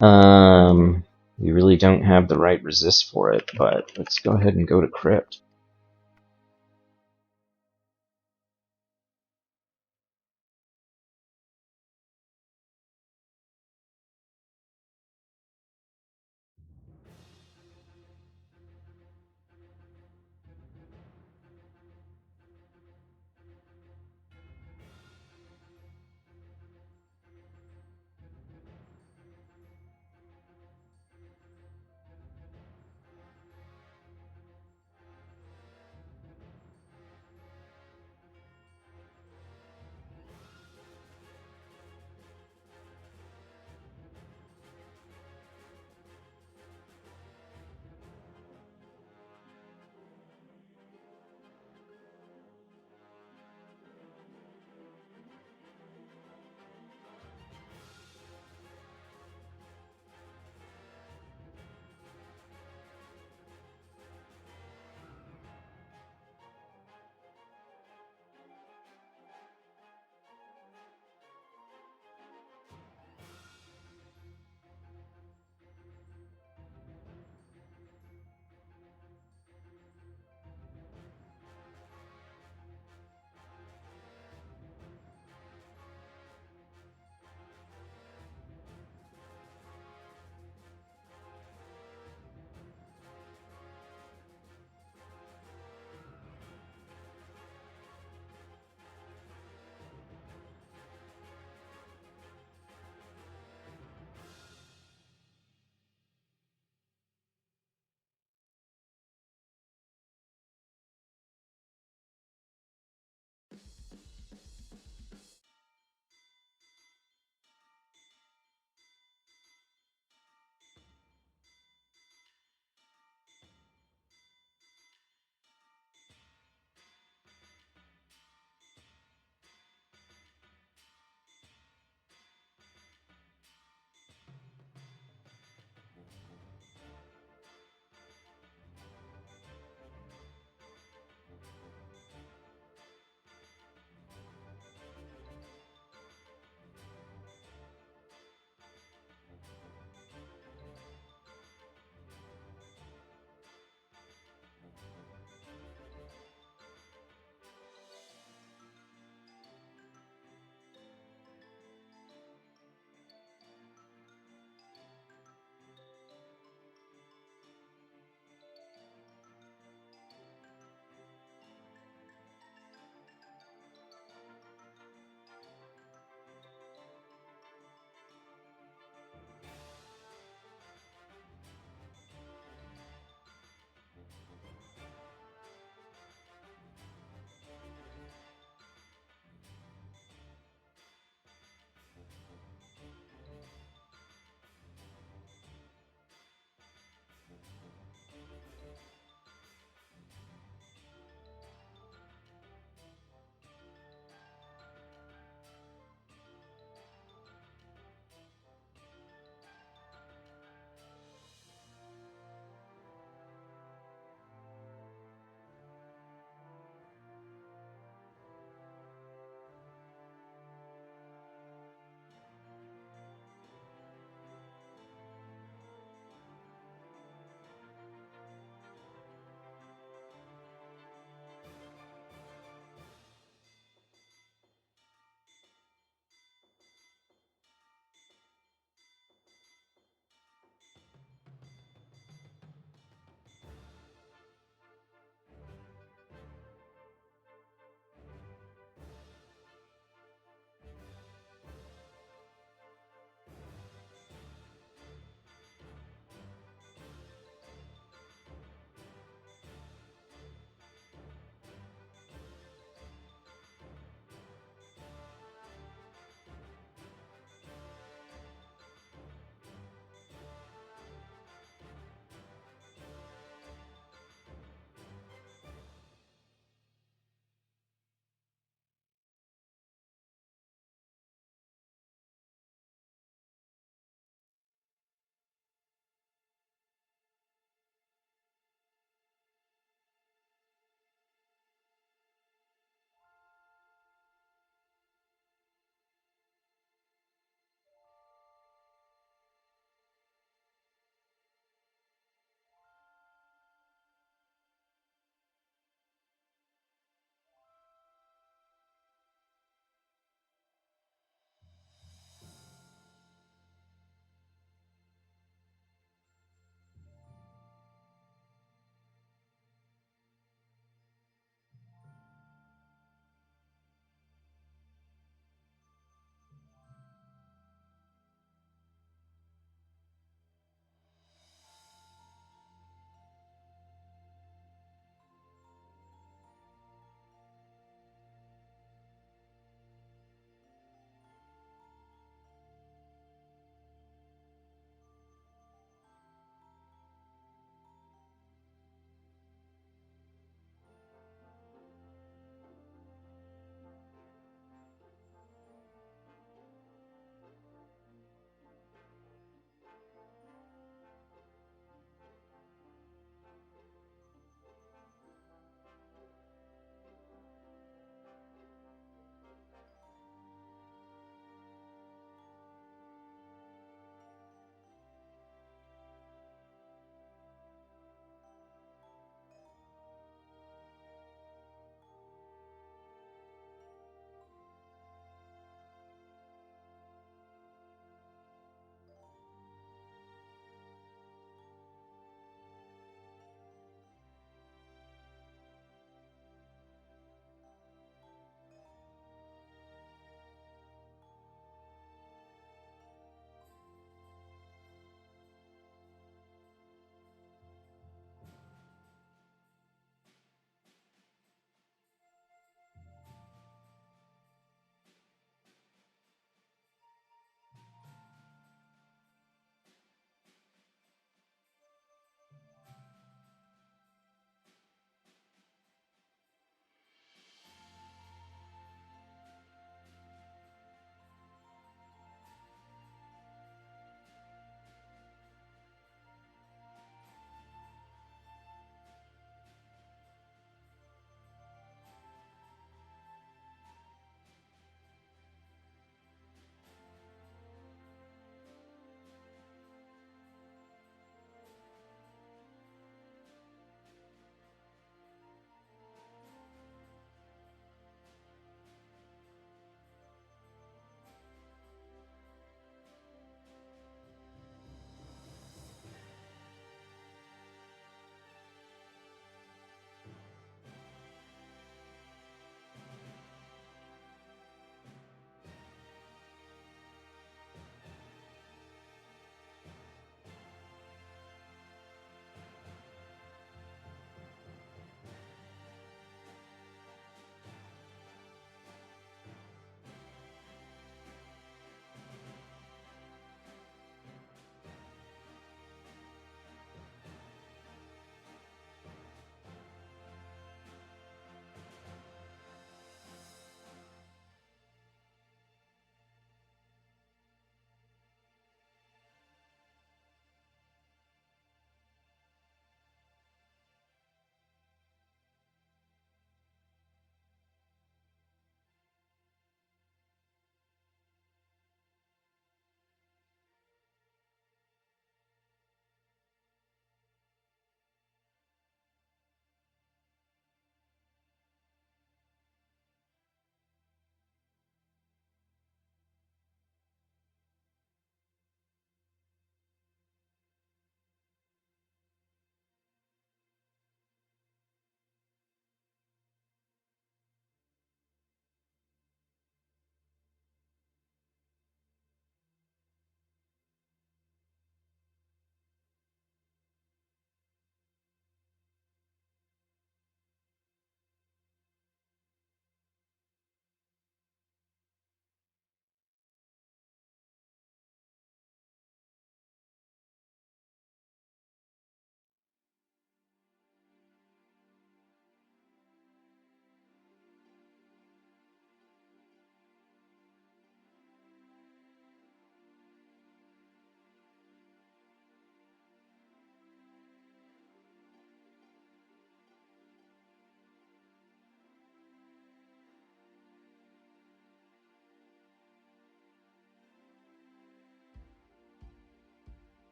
We really don't have the right resist for it, but let's go ahead and go to Crypt.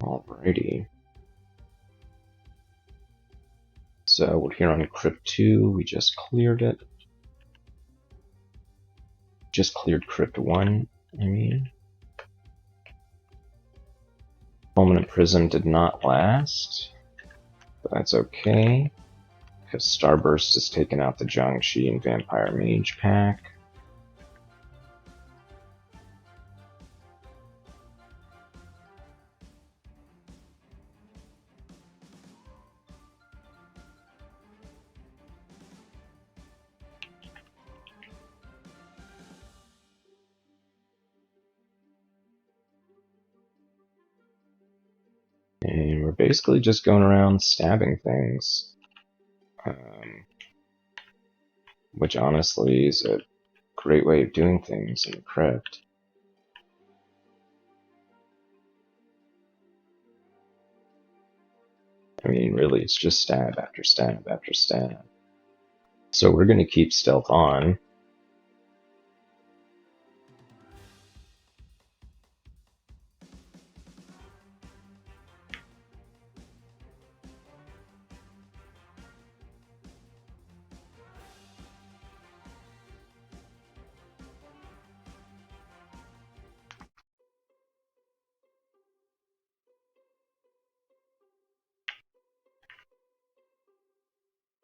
Alrighty. So we're here on Crypt 2, we just cleared it. Just cleared Crypt 1, I mean. Fulminant Prism did not last, but that's okay, because Starburst has taken out the Jiangshi and Vampire Mage pack. And we're basically just going around stabbing things. Which honestly is a great way of doing things in the Crypt. I mean, really, it's just stab after stab after stab. So we're going to keep stealth on.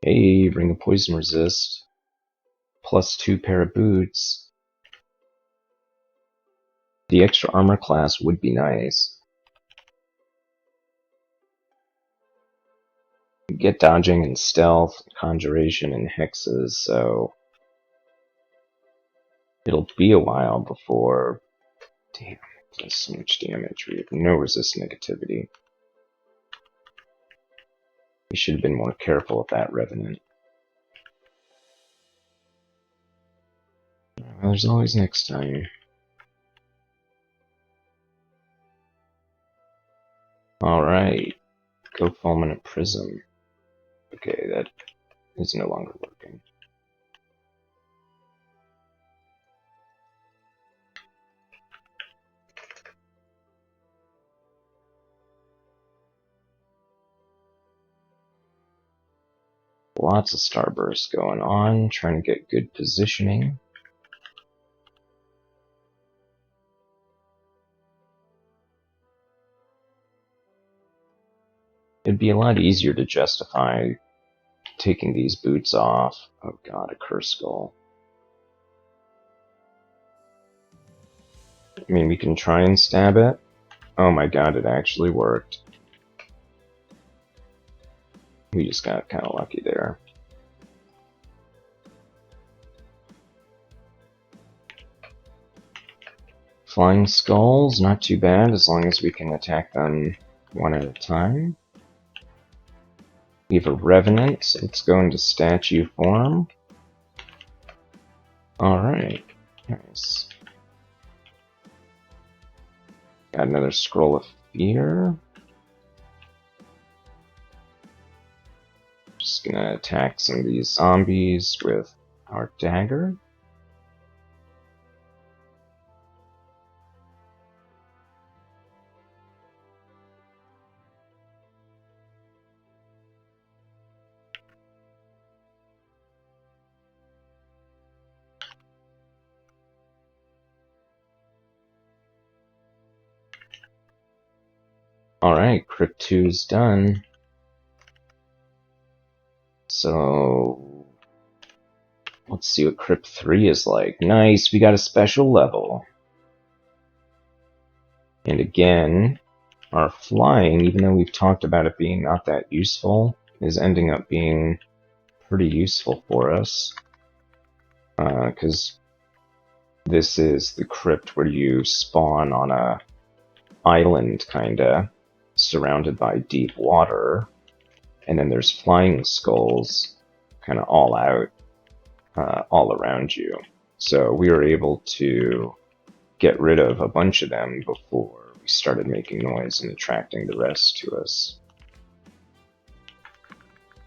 Hey, Ring of Poison Resist. +2 pair of boots. The extra armor class would be nice. You get dodging and stealth, conjuration and hexes, so it'll be a while before... Damn, that's so much damage. We have no resist negativity. We should have been more careful with that Revenant. Well, there's always next time. Alright, go Fulminant Prism. Okay, that is no longer working. Lots of Starburst going on, trying to get good positioning. It'd be a lot easier to justify taking these boots off. Oh god, a Curse Skull. I mean, we can try and stab it. Oh my god, it actually worked. We just got kind of lucky there. Flying Skulls, not too bad as long as we can attack them one at a time. We have a Revenant, let's go into statue form. Alright, nice. Got another Scroll of Fear. Just gonna attack some of these zombies with our dagger. Alright, Crypt 2's done. So, let's see what Crypt 3 is like. Nice, we got a special level. And again, our flying, even though we've talked about it being not that useful, is ending up being pretty useful for us. Because this is the Crypt where you spawn on a island, kinda, surrounded by deep water. And then there's flying skulls kind of all out, all around you. So we were able to get rid of a bunch of them before we started making noise and attracting the rest to us.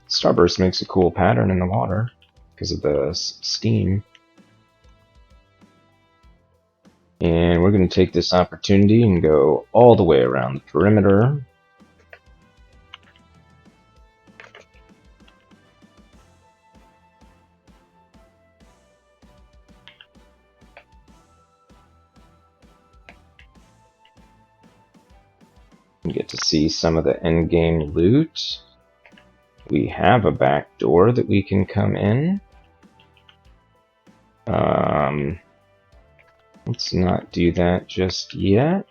Starburst makes a cool pattern in the water because of the steam. And we're going to take this opportunity and go all the way around the perimeter. You get to see some of the endgame loot. We have a back door that we can come in. Let's not do that just yet.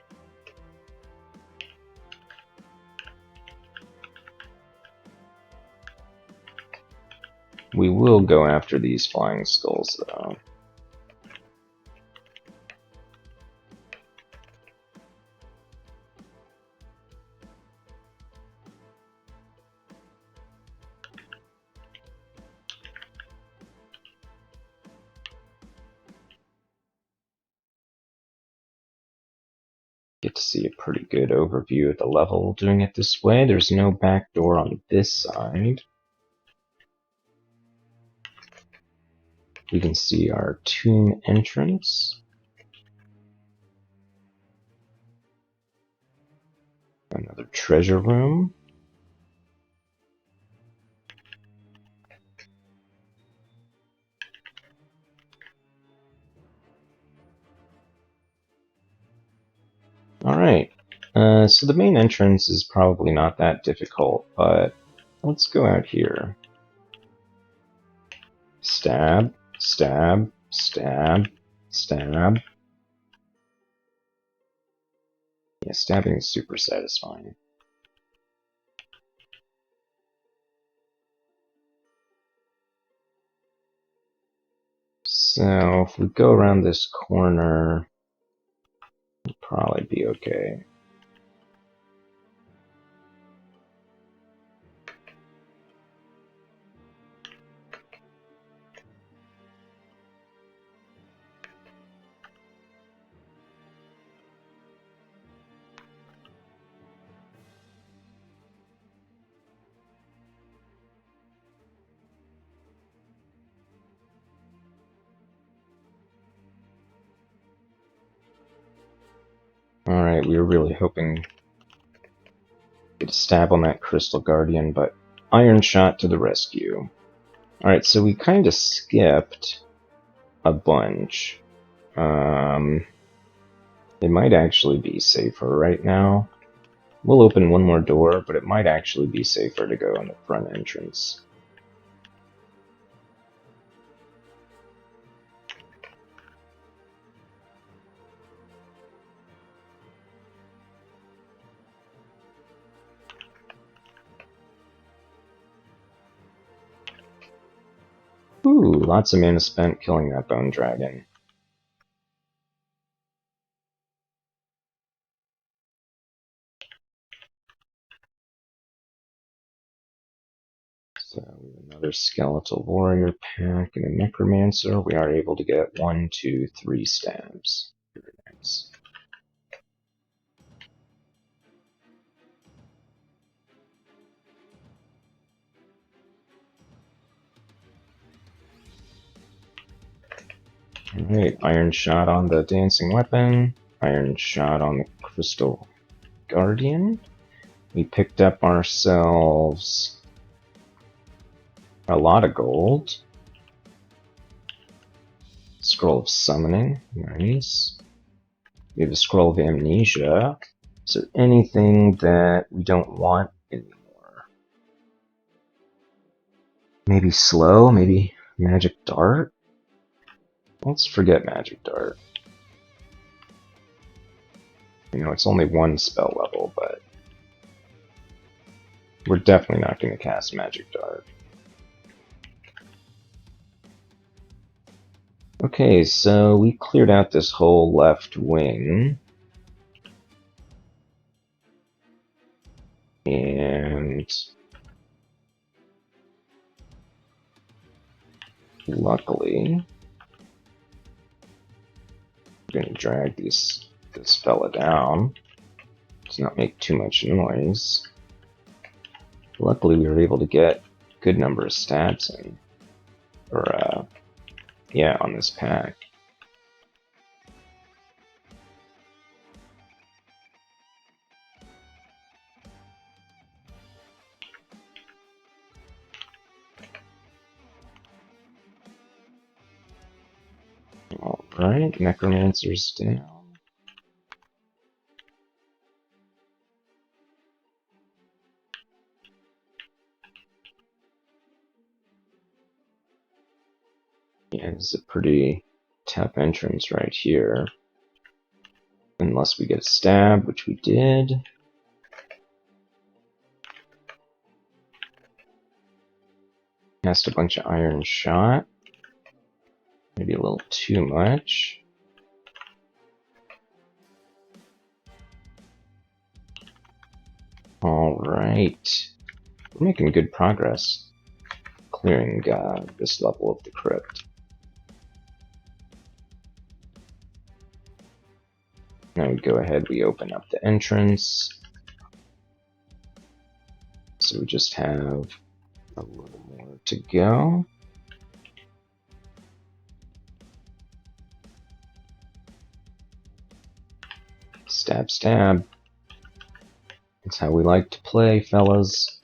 We will go after these flying skulls, though. Get to see a pretty good overview of the level doing it this way. There's no back door on this side. We can see our tomb entrance. Another treasure room. Alright, so the main entrance is probably not that difficult, but let's go out here. Stab, stab, stab, stab. Yeah, stabbing is super satisfying. So, if we go around this corner, we'll probably be okay. Alright, we were really hoping to get a stab on that Crystal Guardian, but Iron Shot to the rescue. Alright, so we kind of skipped a bunch. It might actually be safer right now. We'll open one more door, but it might actually be safer to go in the front entrance. Ooh, lots of mana spent killing that bone dragon. So another skeletal warrior pack and a necromancer. We are able to get 1, 2, 3 stabs. Very nice. Alright, Iron Shot on the Dancing Weapon. Iron Shot on the Crystal Guardian. We picked up ourselves a lot of gold. Scroll of Summoning, nice. We have a Scroll of Amnesia. Is there anything that we don't want anymore? Maybe Slow? Maybe Magic Dart? Let's forget Magic Dart. You know, it's only one spell level, but we're definitely not going to cast Magic Dart. Okay, so we cleared out this whole left wing. And luckily, I'm going to drag this fella down. Does not make too much noise. Luckily, we were able to get a good number of stabs in. Or, yeah, on this pack. Alright, Necromancer's down. Yeah, it's a pretty tough entrance right here. Unless we get a stab, which we did. Cast a bunch of Iron Shot. Maybe a little too much. Alright. We're making good progress clearing this level of the crypt. Now we go ahead, we open up the entrance. So we just have a little more to go. Stab, stab. That's how we like to play, fellas.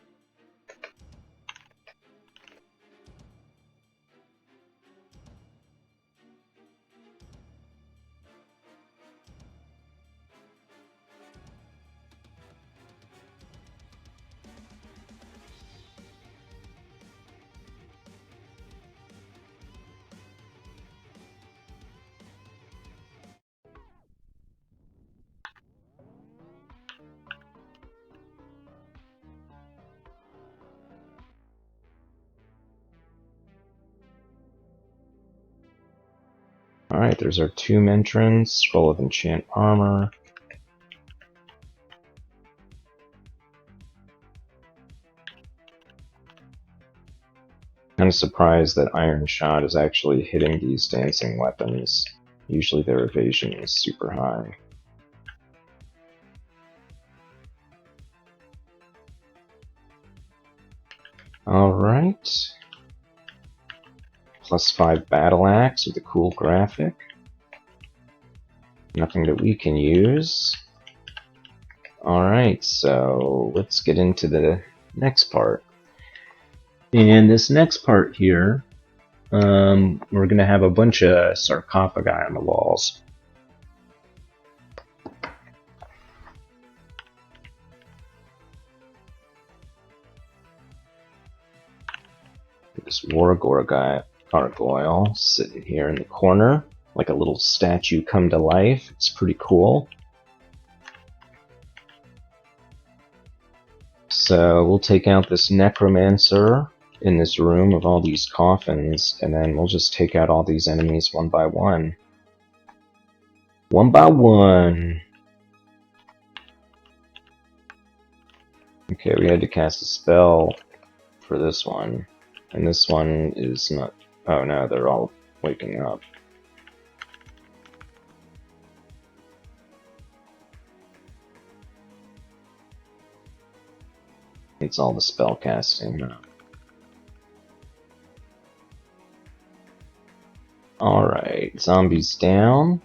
Alright, there's our tomb entrance, scroll of enchant armor. Kind of surprised that Iron Shot is actually hitting these dancing weapons. Usually their evasion is super high. Alright. +5 battle axe with a cool graphic. Nothing that we can use. Alright, so let's get into the next part. And this next part here, we're going to have a bunch of sarcophagi on the walls. This War gargoyle sitting here in the corner, like a little statue come to life. It's pretty cool. So we'll take out this necromancer in this room of all these coffins, and then we'll just take out all these enemies one by one. One by one. Okay, we had to cast a spell for this one. And this one is not... Oh no, they're all waking up. It's all the spell casting now. Alright, zombies down.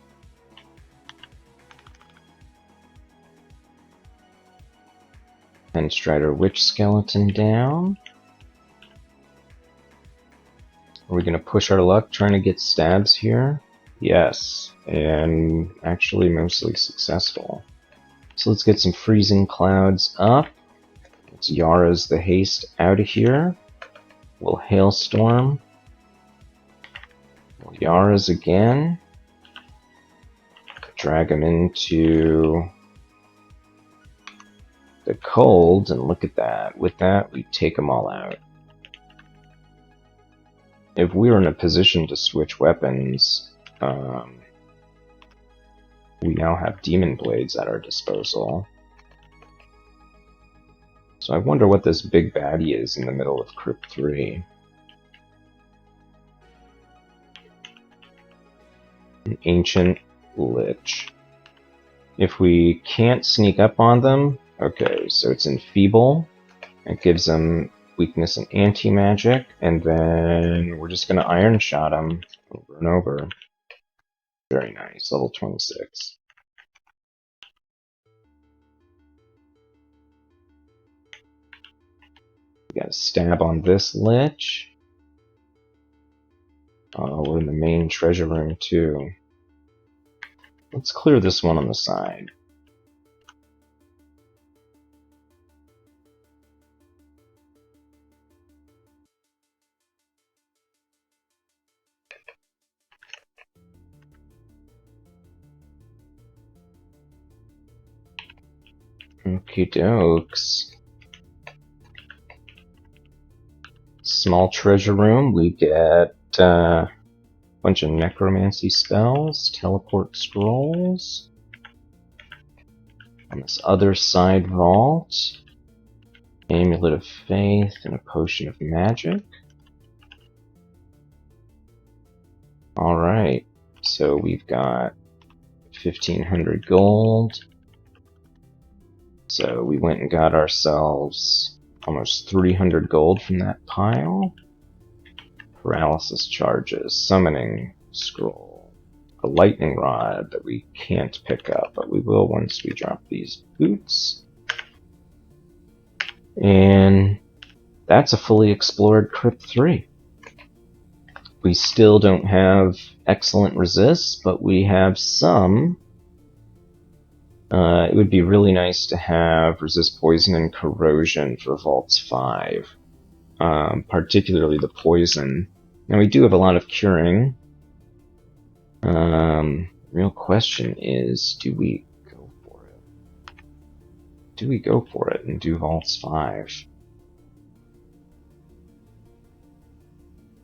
And Strider Witch Skeleton down. Are we going to push our luck trying to get stabs here? Yes, and actually mostly successful. So let's get some Freezing Clouds up. Let's Yara's the Haste out of here. We'll Hailstorm. We'll Yara's again. Drag them into the cold, and look at that. With that, we take them all out. If we were in a position to switch weapons, we now have Demon Blades at our disposal. So I wonder what this big baddie is in the middle of Crypt 3. An Ancient Lich. If we can't sneak up on them, okay, so it's Enfeeble. It gives them weakness and anti-magic, and then we're just going to Iron Shot them over and over. Very nice, level 26. We got a stab on this Lich. We're in the main treasure room too. Let's clear this one on the side. Okie dokes. Small treasure room. We get a bunch of necromancy spells, teleport scrolls. On this other side vault, amulet of faith and a potion of magic. Alright, so we've got 1,500 gold. So we went and got ourselves almost 300 gold from that pile. Paralysis charges, summoning scroll, a lightning rod that we can't pick up, but we will once we drop these boots. And that's a fully explored Crypt 3. We still don't have excellent resists, but we have some. It would be really nice to have resist poison and corrosion for Vaults 5. Particularly the poison. Now we do have a lot of curing. Real question is, do we go for it? Do we go for it and do Vaults 5?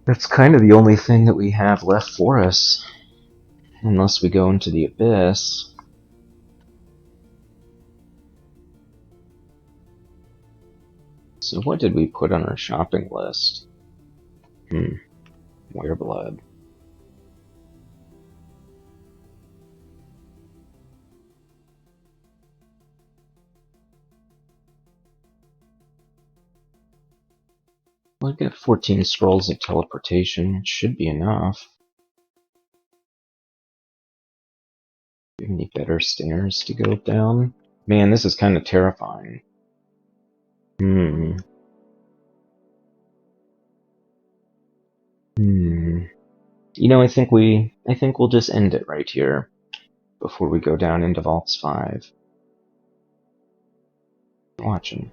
That's kind of the only thing that we have left for us. Unless we go into the Abyss. So what did we put on our shopping list? Wereblood. We'll get 14 scrolls of teleportation. It should be enough. Do you have any better stairs to go down? Man, this is kind of terrifying. You know, I think we'll just end it right here before we go down into Vaults 5. Watching.